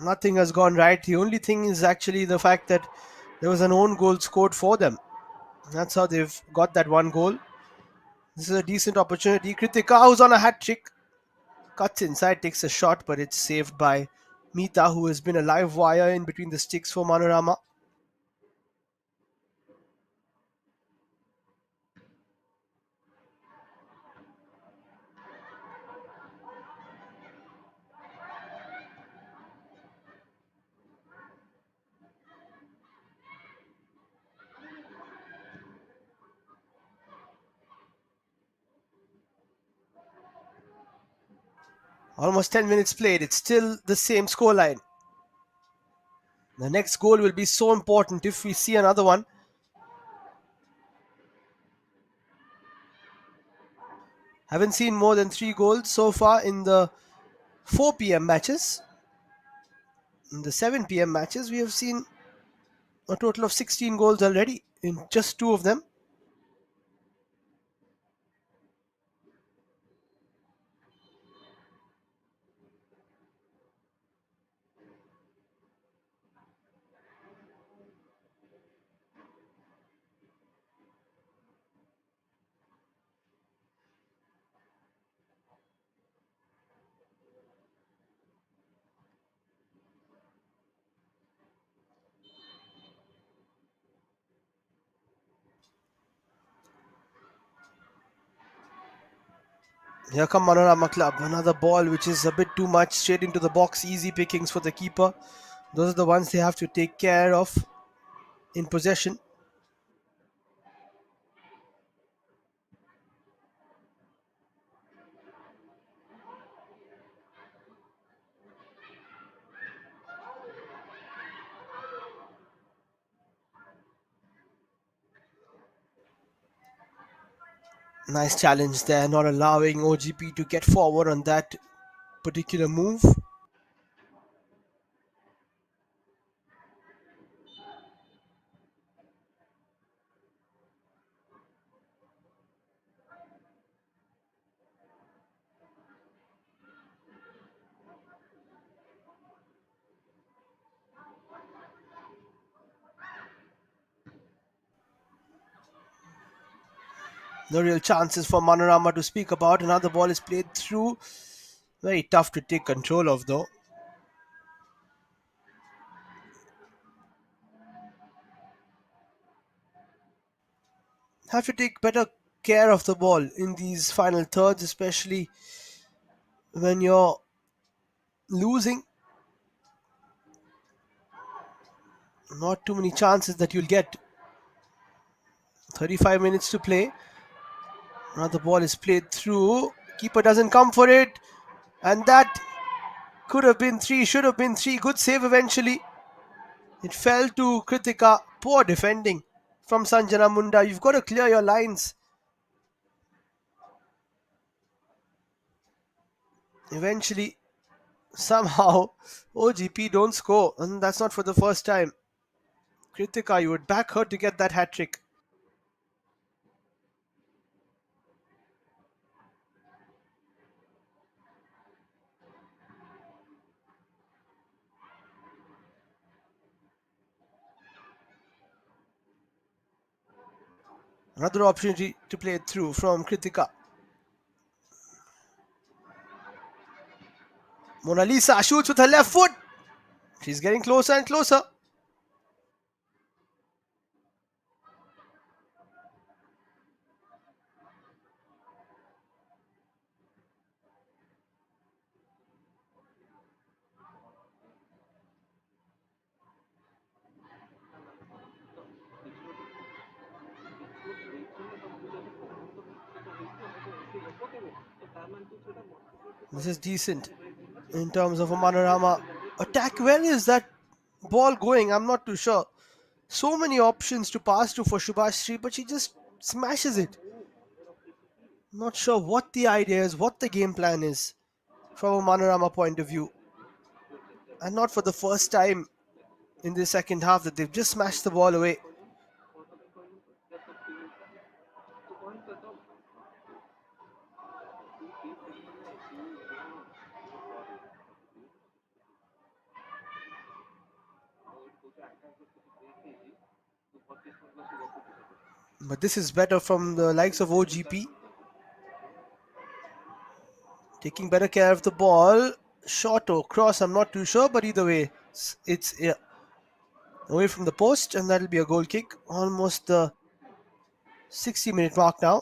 Nothing has gone right. The only thing is actually the fact that there was an own goal scored for them. That's how they've got that one goal. This is a decent opportunity. Kritika, who's on a hat trick, cuts inside, takes a shot, but it's saved by Mita, who has been a live wire in between the sticks for Manorama. Almost 10 minutes played. It's still the same scoreline. The next goal will be so important if we see another one. Haven't seen more than 3 goals so far in the 4 p.m. matches. In the 7 p.m. matches, we have seen a total of 16 goals already in just 2 of them. Here come Manorama Club. Another ball which is a bit too much straight into the box. Easy pickings for the keeper. Those are the ones they have to take care of in possession. Nice challenge there, not allowing O.G.P to get forward on that particular move. No real chances for Manorama to speak about. Another ball is played through. Very tough to take control of, though. Have to take better care of the ball in these final thirds, especially when you're losing. Not too many chances that you'll get. 35 minutes to play. Another ball is played through. Keeper doesn't come for it. And that could have been three, should have been three. Good save eventually. It fell to Kritika. Poor defending from Sanjana Munda. You've got to clear your lines. Eventually, somehow, O.G.P don't score. And that's not for the first time. Kritika, you would back her to get that hat trick. Another opportunity to play it through from Kritika. Mona Lisa shoots with her left foot. She's getting closer and closer. This is decent in terms of a Manorama attack. Where is that ball going? I'm not too sure. So many options to pass to for Shubhashri, but she just smashes it. Not sure what the idea is, what the game plan is from a Manorama point of view. And not for the first time in the second half that they've just smashed the ball away. But this is better from the likes of O.G.P. Taking better care of the ball. Short or cross, I'm not too sure, but either way, it's away from the post, and that'll be a goal kick. Almost the 60-minute mark now.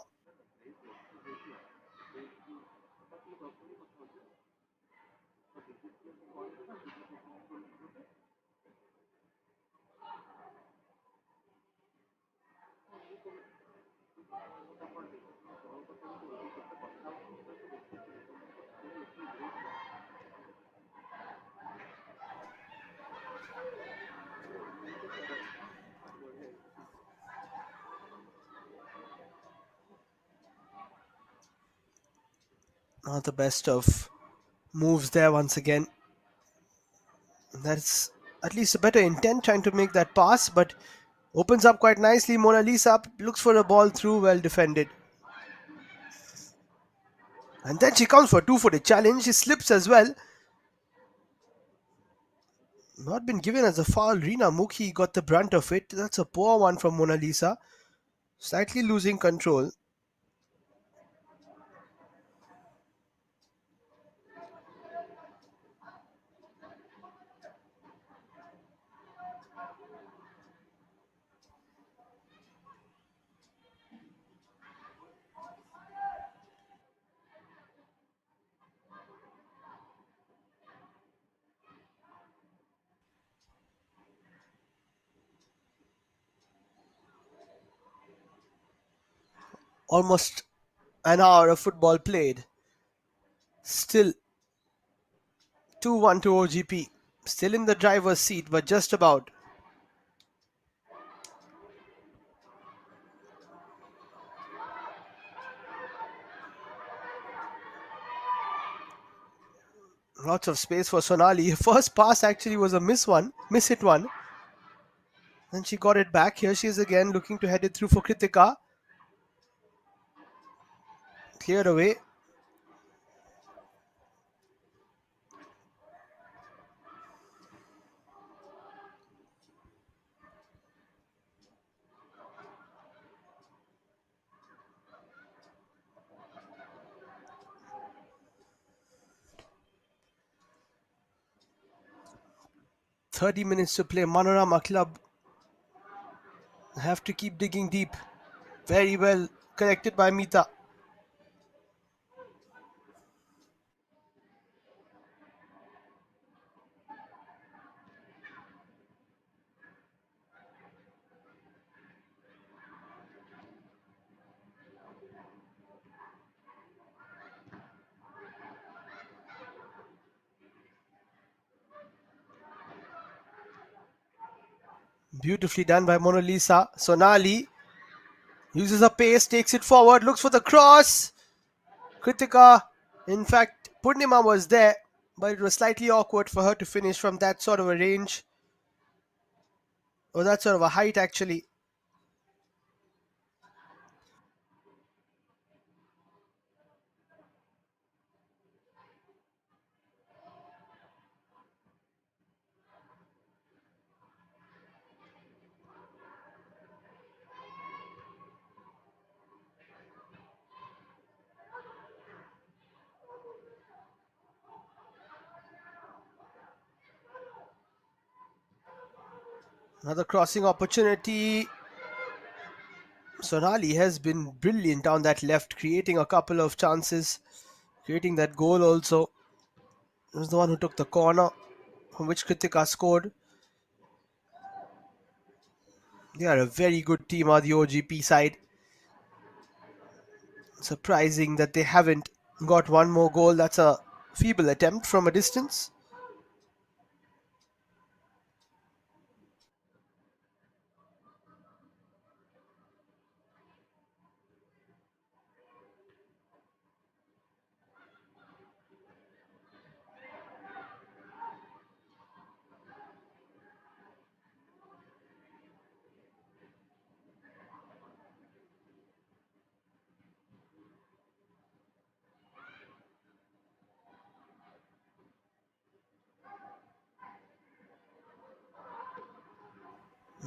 Not the best of moves there once again. That's at least a better intent trying to make that pass, but opens up quite nicely. Mona Lisa looks for a ball through, well defended. And then she comes for a two-footed challenge. She slips as well. Not been given as a foul. Reena Mukhi got the brunt of it. That's a poor one from Mona Lisa. Slightly losing control. Almost an hour of football played. Still 2-1 to O.G.P. Still in the driver's seat, but just about. Lots of space for Sonali. Her first pass actually was a miss hit one. And she got it back. Here she is again looking to head it through for Kritika. Cleared away. "30 minutes to play. Manorama Club have to keep digging deep." Very well corrected by Meeta. Beautifully done by Mona Lisa. Sonali uses her pace, takes it forward, looks for the cross. Kritika, in fact, Purnima was there, but it was slightly awkward for her to finish from that sort of a range, or that sort of a height actually. Another crossing opportunity. Sonali has been brilliant on that left, creating a couple of chances, creating that goal also. It was the one who took the corner, from which Kritika scored. They are a very good team on the O.G.P side. Surprising that they haven't got one more goal. That's a feeble attempt from a distance.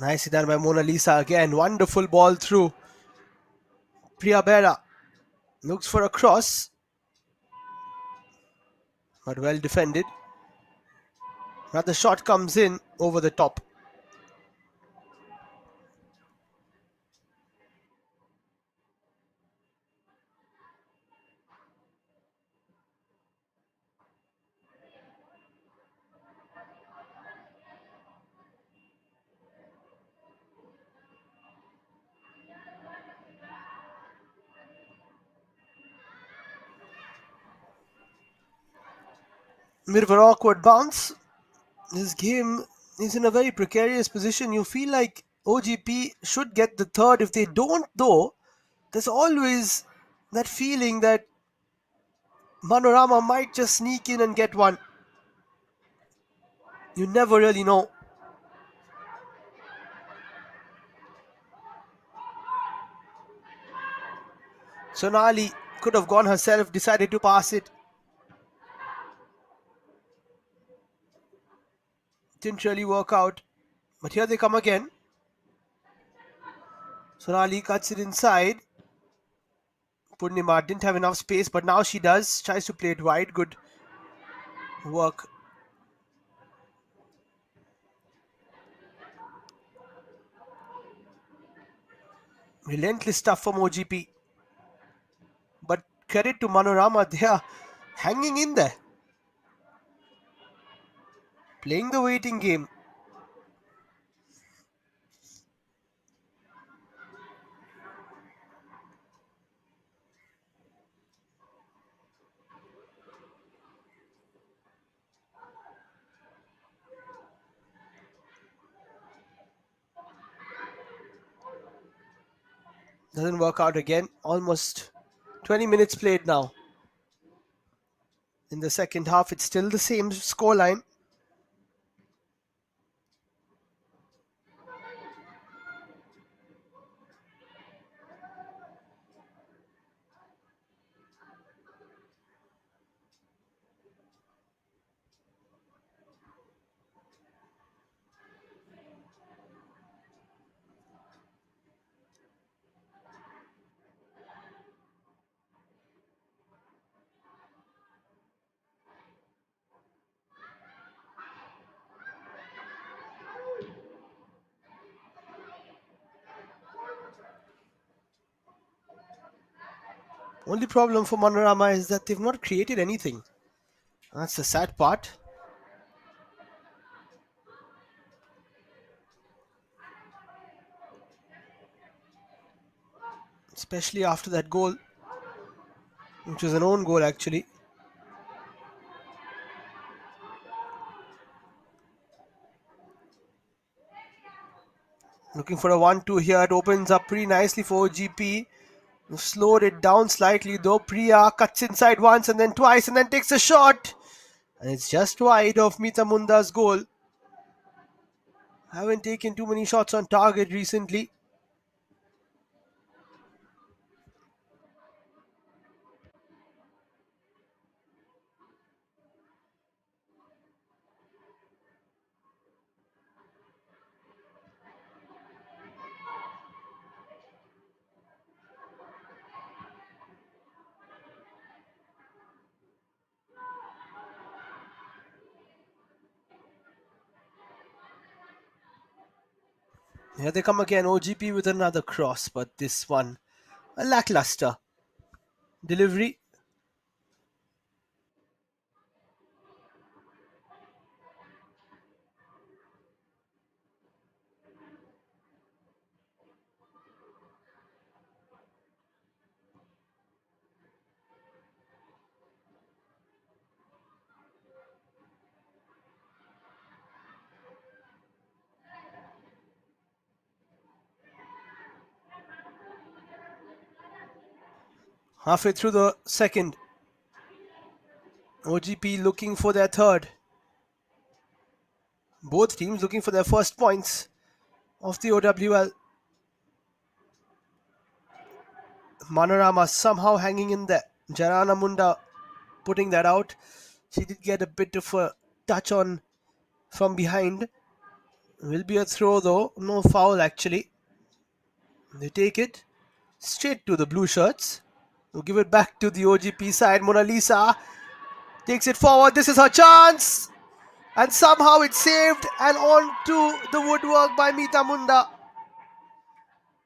Nicely done by Mona Lisa again. Wonderful ball through. Priya Bera looks for a cross, but well defended. Another shot comes in over the top. Bit of an awkward bounce. This game is in a very precarious position. You feel like O.G.P should get the third. If they don't, though, there's always that feeling that Manorama might just sneak in and get one. You never really know. Sonali could have gone herself, decided to pass it. Didn't really work out. But here they come again. Sonali cuts it inside. Purnima didn't have enough space, but now she does. Tries to play it wide. Good work. Relentless stuff from O.G.P. But credit to Manorama, they are hanging in there. Playing the waiting game. Doesn't work out again. Almost 20 minutes played now. In the second half, it's still the same scoreline. Only problem for Manorama is that they've not created anything. That's the sad part. Especially after that goal, which was an own goal actually. Looking for a 1-2 here. It opens up pretty nicely for O.G.P. Slowed it down slightly though. Priya cuts inside once and then twice and then takes a shot. And it's just wide of Mitamunda's goal. Haven't taken too many shots on target recently. Here they come again. O.G.P with another cross, but this one a lackluster delivery. Halfway through the second, O.G.P looking for their third. Both teams looking for their first points of the OWL. Manorama somehow hanging in there. Jarana Munda putting that out. She did get a bit of a touch on from behind. Will be a throw though. No foul actually. They take it straight to the blue shirts. We'll give it back to the O.G.P side. Mona Lisa takes it forward. This is her chance. And somehow it's saved and on to the woodwork by Mita Munda.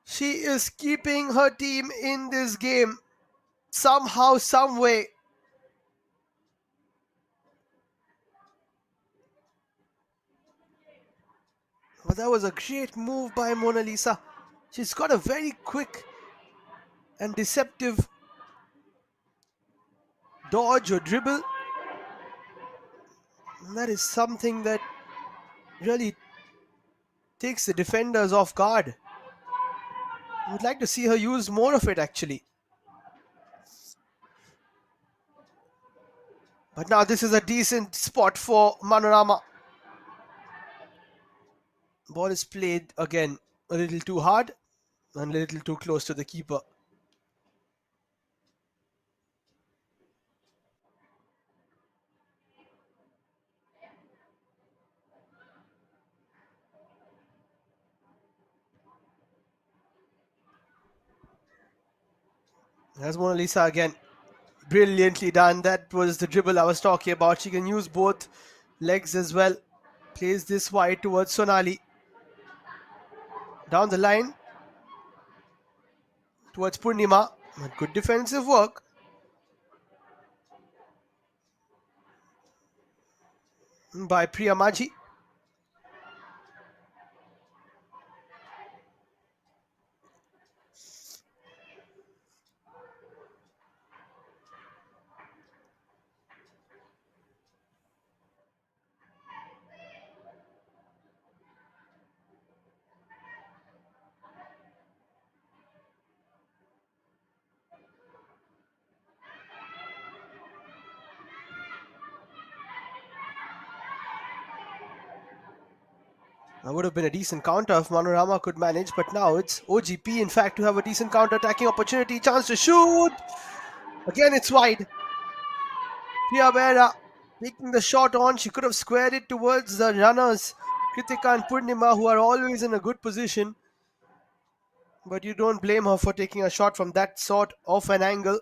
She is keeping her team in this game somehow, some way. But that was a great move by Mona Lisa. She's got a very quick and deceptive dodge or dribble. And that is something that really takes the defenders off guard. I would like to see her use more of it actually. But now this is a decent spot for Manorama. Ball is played again a little too hard and a little too close to the keeper. There's Mona Lisa again. Brilliantly done. That was the dribble I was talking about. She can use both legs as well. Plays this wide towards Sonali. Down the line towards Purnima. But good defensive work. By Priya Maji. That would have been a decent counter if Manorama could manage, but now it's O.G.P, in fact, to have a decent counter-attacking opportunity. Chance to shoot! Again, it's wide. Priya Behra taking the shot on. She could have squared it towards the runners, Kritika and Purnima, who are always in a good position. But you don't blame her for taking a shot from that sort of an angle.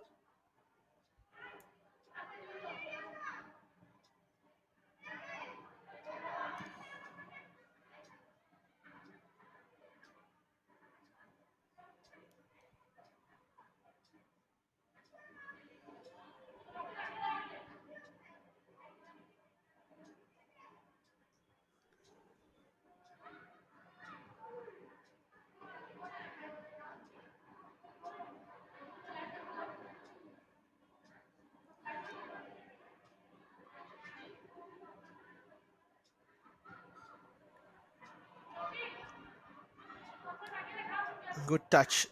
Good touch.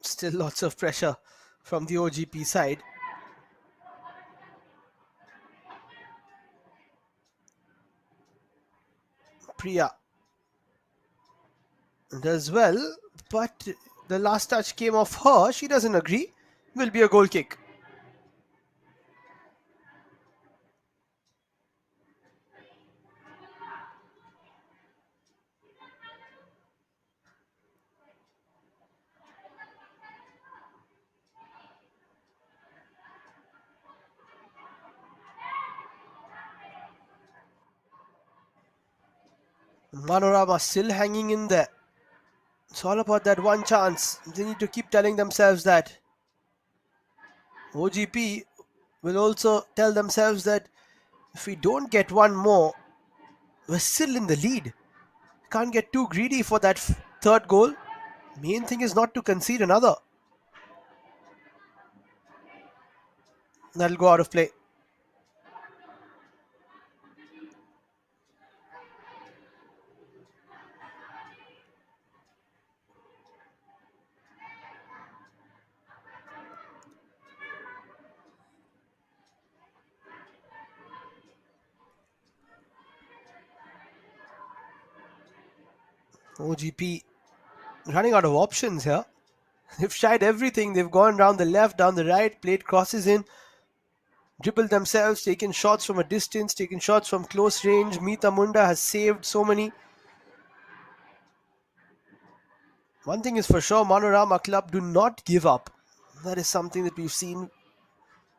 Still lots of pressure from the O.G.P side. Priya does well, but the last touch came off her. She doesn't agree. Will be a goal kick. Manorama still hanging in there. It's all about that one chance. They need to keep telling themselves that. O.G.P will also tell themselves that if we don't get one more, we're still in the lead. Can't get too greedy for that third goal. Main thing is not to concede another. That'll go out of play. O.G.P running out of options here. They've tried everything. They've gone down the left, down the right, played crosses in, dribbled themselves, taken shots from a distance, taken shots from close range. Meeta Munda has saved so many. One thing is for sure, Manorama Club do not give up. That is something that we've seen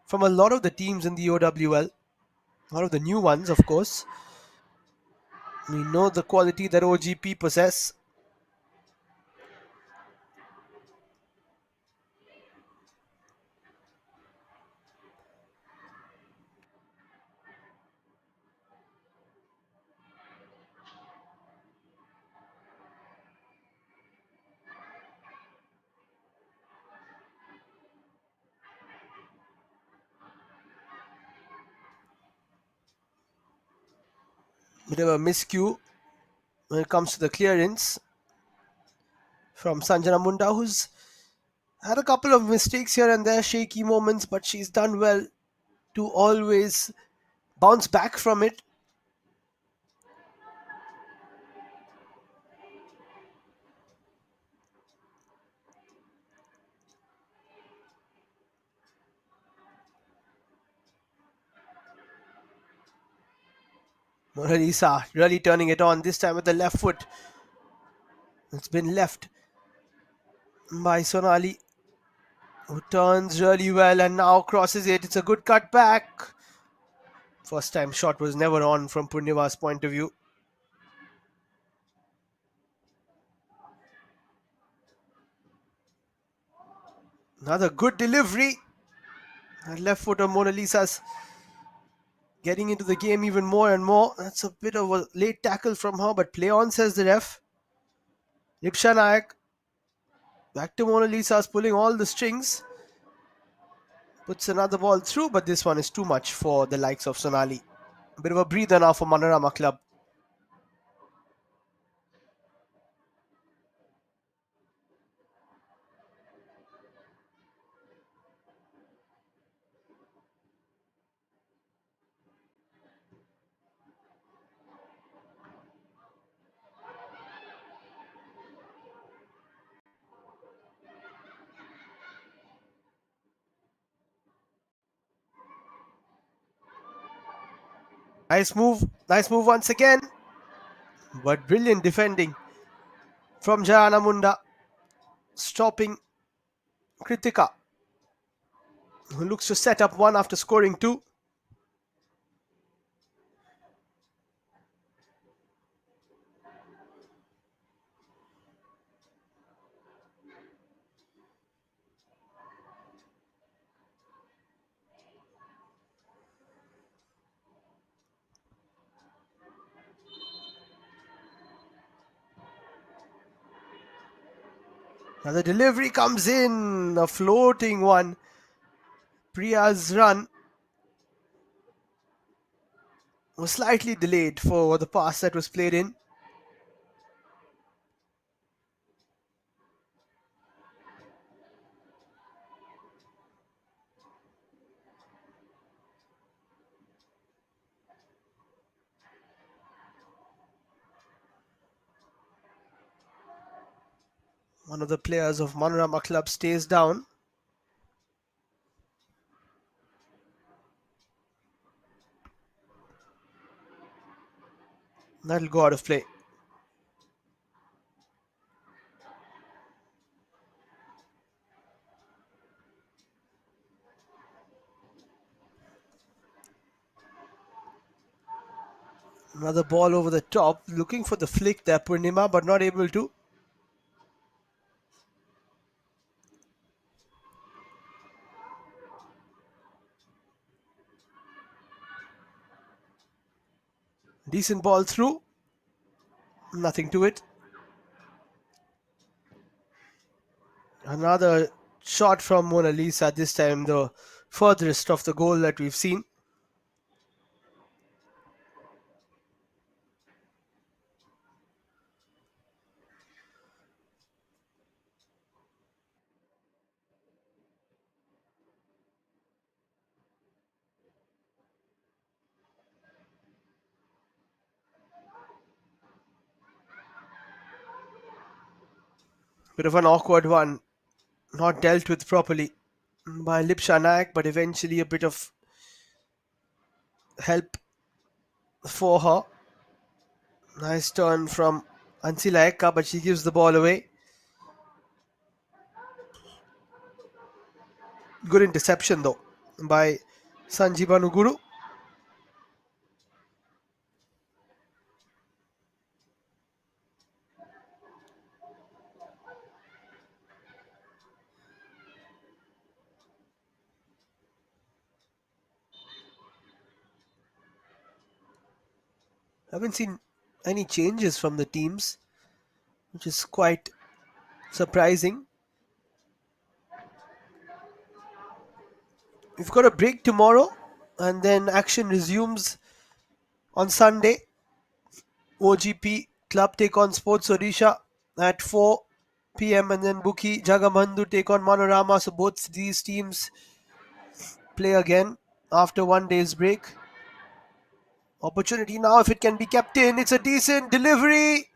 from a lot of the teams in the OWL. A lot of the new ones, of course. We know the quality that O.G.P possess. Bit of a miscue when it comes to the clearance from Sanjana Munda, who's had a couple of mistakes here and there, shaky moments, but she's done well to always bounce back from it. Mona Lisa really turning it on, this time with the left foot. It's been left by Sonali, who turns really well and now crosses it. It's a good cut back. First time shot was never on from Purnima's point of view. Another good delivery. That left foot of Mona Lisa's getting into the game even more and more. That's a bit of a late tackle from her, but play on, says the ref. Ripsha Nayak. Back to Mona Lisa's pulling all the strings. Puts another ball through, but this one is too much for the likes of Sonali. A bit of a breather now for Manorama Club. Nice move once again. But brilliant defending from Jayana Munda, stopping Kritika, who looks to set up one after scoring two. Now the delivery comes in, a floating one. Priya's run was slightly delayed for the pass that was played in. One of the players of Manorama Club stays down. That'll go out of play. Another ball over the top, looking for the flick there, Purnima, but not able to. Decent ball through. Nothing to it. Another shot from Mona Lisa, this time the furthest of the goal that we've seen. Bit of an awkward one, not dealt with properly by Lipsha Nayak, but eventually a bit of help for her. Nice turn from Ansila Ekka, but she gives the ball away. Good interception though by Sanjeeva Nuguru. Haven't seen any changes from the teams, which is quite surprising. We've got a break tomorrow, and then action resumes on Sunday. O.G.P Club take on Sports Odisha at 4 p.m. and then Bukhi Jagabandhu take on Manorama. So both these teams play again after 1 day's break. Opportunity now if it can be kept in. It's a decent delivery.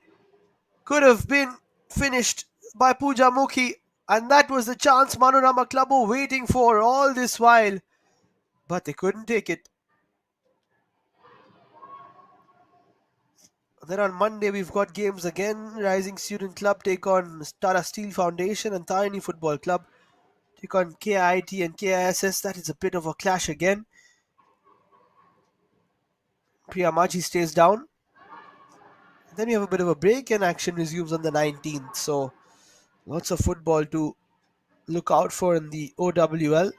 Could have been finished by Pooja Mukhi, and that was the chance Manorama Club were waiting for all this while, but they couldn't take it. Then on Monday we've got games again. Rising Student Club take on Tata Steel Foundation, and Tharani Football Club take on KIIT and KISS. That is a bit of a clash again. Priya Maji stays down. Then we have a bit of a break and action resumes on the 19th. So lots of football to look out for in the OWL.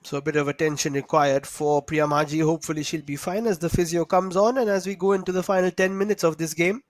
So a bit of attention required for Priya Maji. Hopefully she'll be fine as the physio comes on and as we go into the final 10 minutes of this game.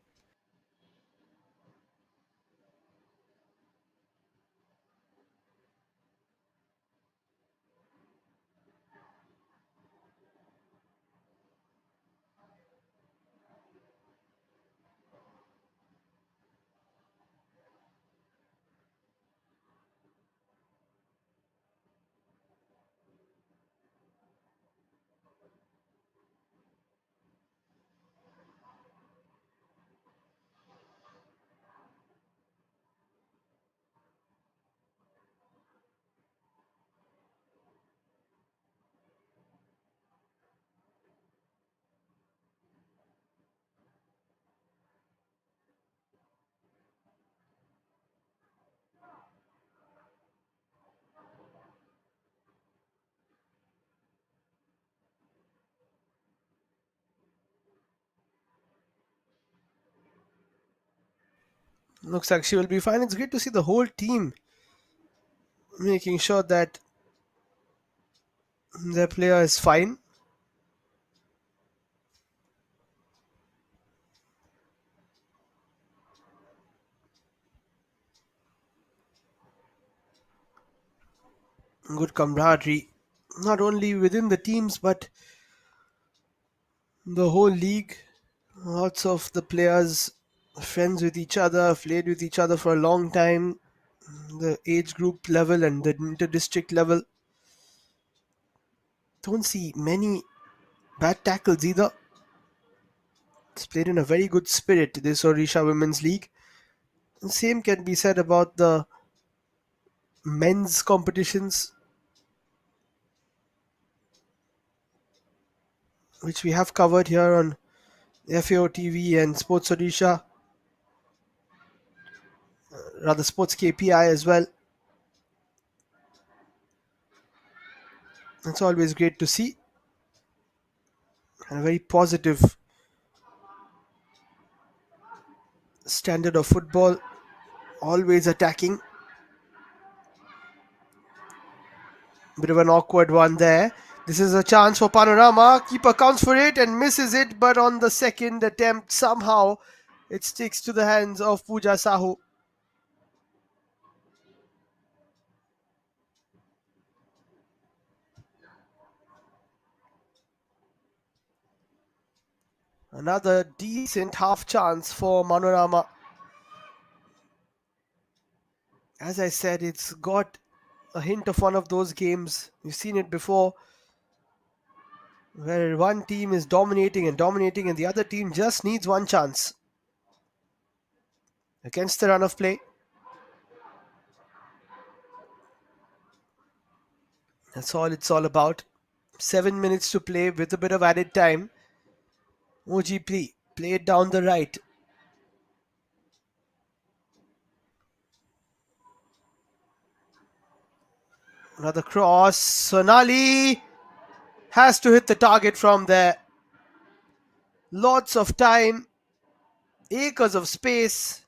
Looks like she will be fine. It's great to see the whole team making sure that their player is fine. Good camaraderie, not only within the teams but the whole league. Lots of the players friends with each other, played with each other for a long time. The age group level and the inter-district level. Don't see many bad tackles either. It's played in a very good spirit, this Odisha Women's League. And same can be said about the men's competitions, which we have covered here on FAO TV and Sports Odisha, rather Sports KPI as well. It's always great to see. And a very positive standard of football, always attacking. Bit of an awkward one there. This is a chance for Panorama. Keeper counts for it and misses it, but on the second attempt, somehow it sticks to the hands of Pooja Sahu. Another decent half chance for Manorama. As I said, it's got a hint of one of those games. We've seen it before, where one team is dominating and dominating and the other team just needs one chance against the run of play. That's all it's all about. 7 minutes to play with a bit of added time. O.G.P played down the right. Another cross. Sonali has to hit the target from there. Lots of time. Acres of space.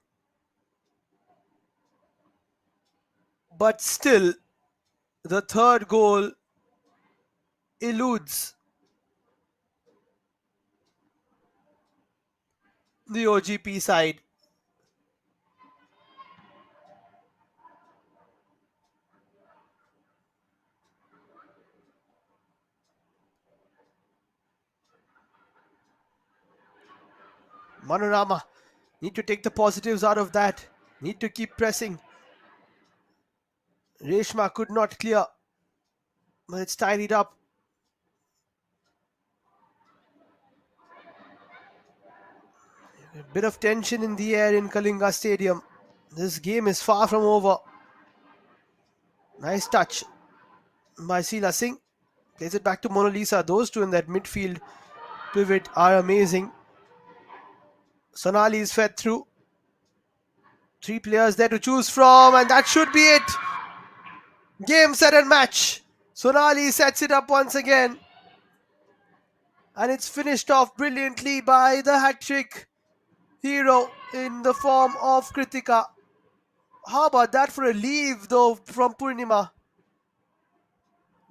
But still, the third goal eludes the O.G.P side. Manorama need to take the positives out of that. Need to keep pressing. Reshma could not clear, but it's tidied up. A bit of tension in the air in Kalinga Stadium. This game is far from over. Nice touch by Sheila Singh. Plays it back to Mona Lisa. Those two in that midfield pivot are amazing. Sonali is fed through. 3 players there to choose from, and that should be it. Game, set, and match. Sonali sets it up once again. And it's finished off brilliantly by the hat-trick hero in the form of Kritika. How about that for a leave though from Purnima?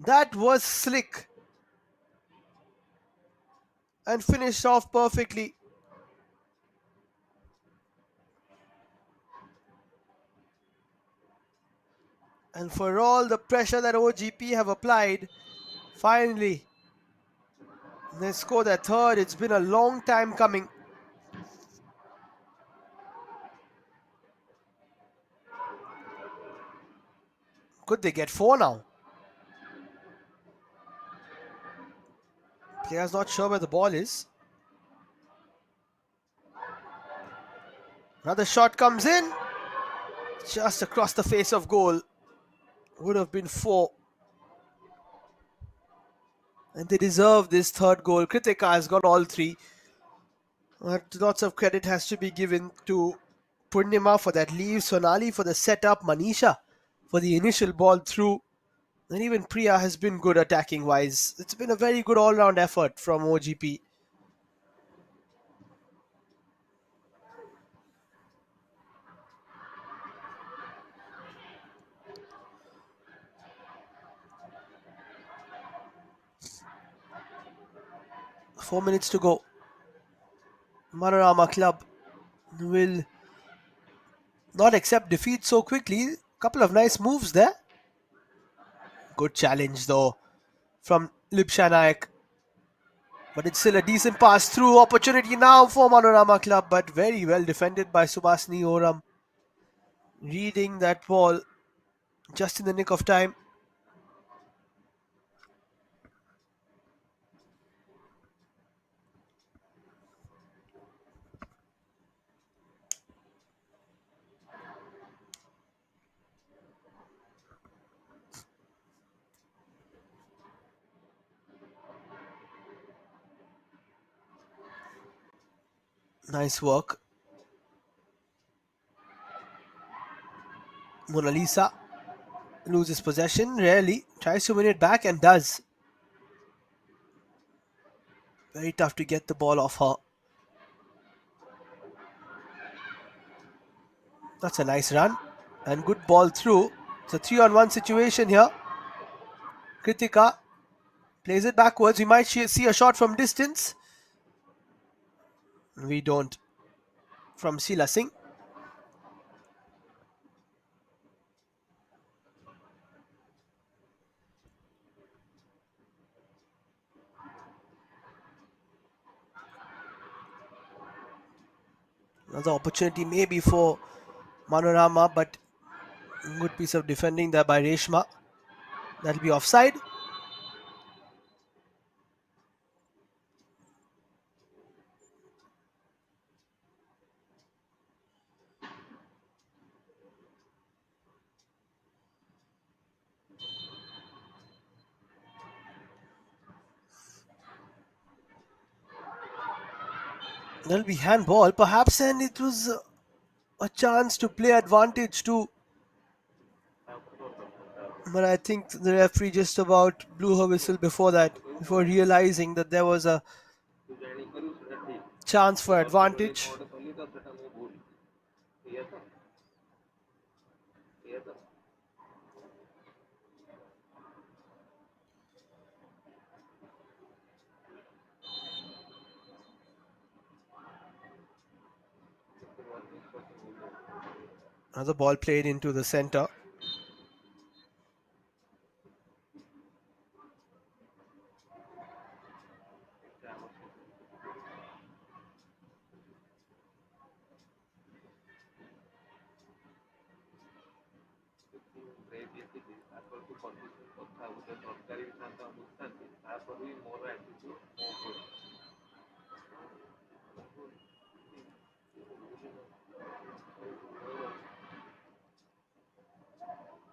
That was slick and finished off perfectly. And for all the pressure that O.G.P have applied, finally they score their third. It's been a long time coming. Could they get 4 now? Player's not sure where the ball is. Another shot comes in. Just across the face of goal. Would have been 4. And they deserve this third goal. Kritika has got all 3. But lots of credit has to be given to Purnima for that leave, Sonali for the setup, Manisha for the initial ball through. And even Priya has been good attacking wise. It's been a very good all-round effort from O.G.P. 4 minutes to go. Manorama Club will not accept defeat so quickly. Couple of nice moves there. Good challenge though from Lipshanayak. But it's still a decent pass through opportunity now for Manorama Club, but very well defended by Subhasini Oram. Reading that ball just in the nick of time. Nice work. Mona Lisa loses possession, rarely, tries to win it back and does. Very tough to get the ball off her. That's a nice run and good ball through. It's a 3-on-1 situation here. Kritika plays it backwards. We might see a shot from distance. We don't. From Sheila Singh. Another opportunity maybe for Manorama, but good piece of defending there by Reshma. That'll be offside. There'll be handball perhaps, and it was a chance to play advantage too. But I think the referee just about blew her whistle before that, before realizing that there was a chance for advantage. Another ball played into the center.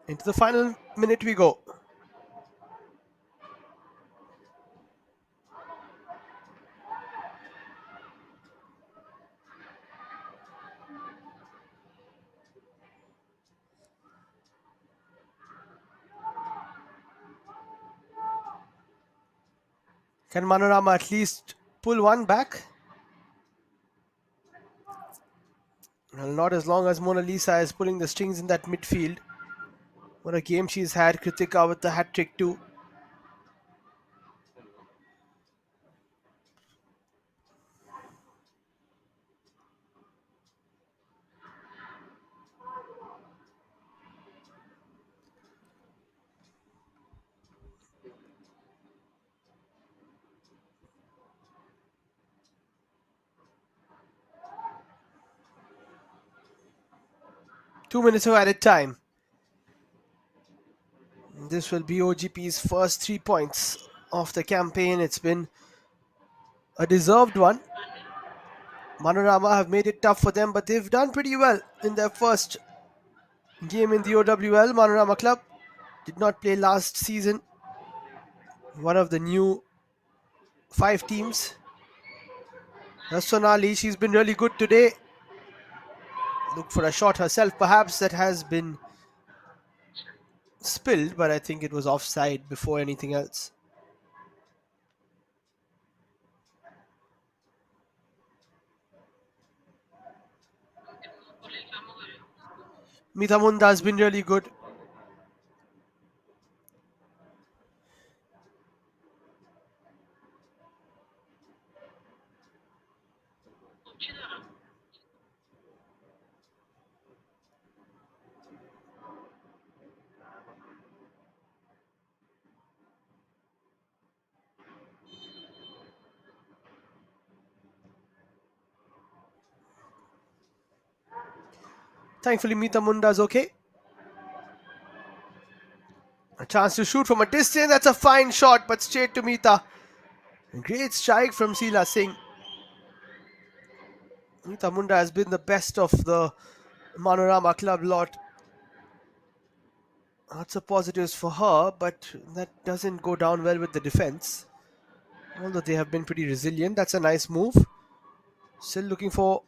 Into the final minute we go. Can Manorama at least pull one back? Well, not as long as Mona Lisa is pulling the strings in that midfield. What a game she's had. Kritika with the hat trick too. Two minutes of added time. This will be O.G.P's first 3 points of the campaign. It's been a deserved one. Manorama have made it tough for them, but they've done pretty well in their first game in the OWL. Manorama Club did not play last season. One of the new 5 teams. That's Sonali. She's been really good today. Looked for a shot herself, perhaps, that has been spilled, but I think it was offside before anything else. Mithamunda has been really good. Thankfully, Meeta Munda is okay. A chance to shoot from a distance. That's a fine shot, but straight to Meeta. Great strike from Sheila Singh. Meeta Munda has been the best of the Manorama Club lot. Lots of positives for her, but that doesn't go down well with the defense. Although they have been pretty resilient. That's a nice move. Still looking for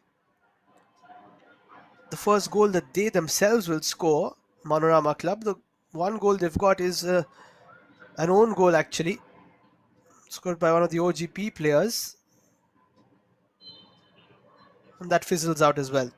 the first goal that they themselves will score. Manorama Club. The one goal they've got is an own goal, actually, scored by one of the O.G.P players. And that fizzles out as well.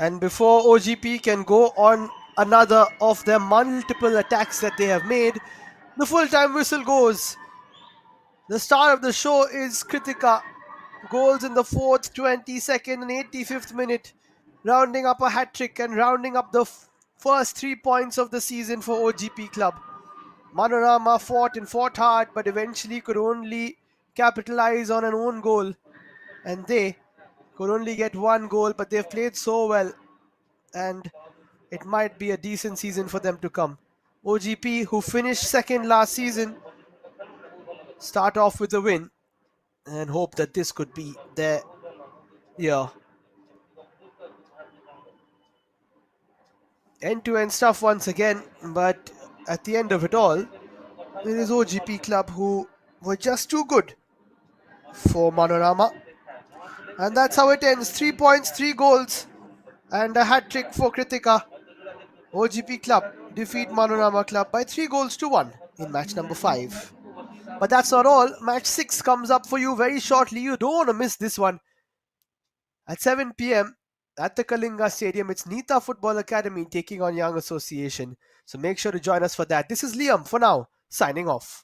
And before O.G.P can go on another of their multiple attacks that they have made, the full-time whistle goes. The star of the show is Kritika. Goals in the 4th, 22nd and 85th minute, rounding up a hat-trick and rounding up the first 3 points of the season for O.G.P Club. Manorama fought and fought hard, but eventually could only capitalize on an own goal. And they could only get one goal, but they've played so well. And it might be a decent season for them to come. O.G.P, who finished second last season, start off with a win and hope that this could be their year. End-to-end stuff once again, but at the end of it all, it is O.G.P Club who were just too good for Manorama. And that's how it ends. 3 points, 3 goals, and a hat-trick for Kritika. O.G.P Club defeat Manorama Club by 3 goals to 1 in match number 5. But that's not all. Match 6 comes up for you very shortly. You don't want to miss this one. At 7 p.m. at the Kalinga Stadium, it's Nita Football Academy taking on Young Association. So make sure to join us for that. This is Liam for now, signing off.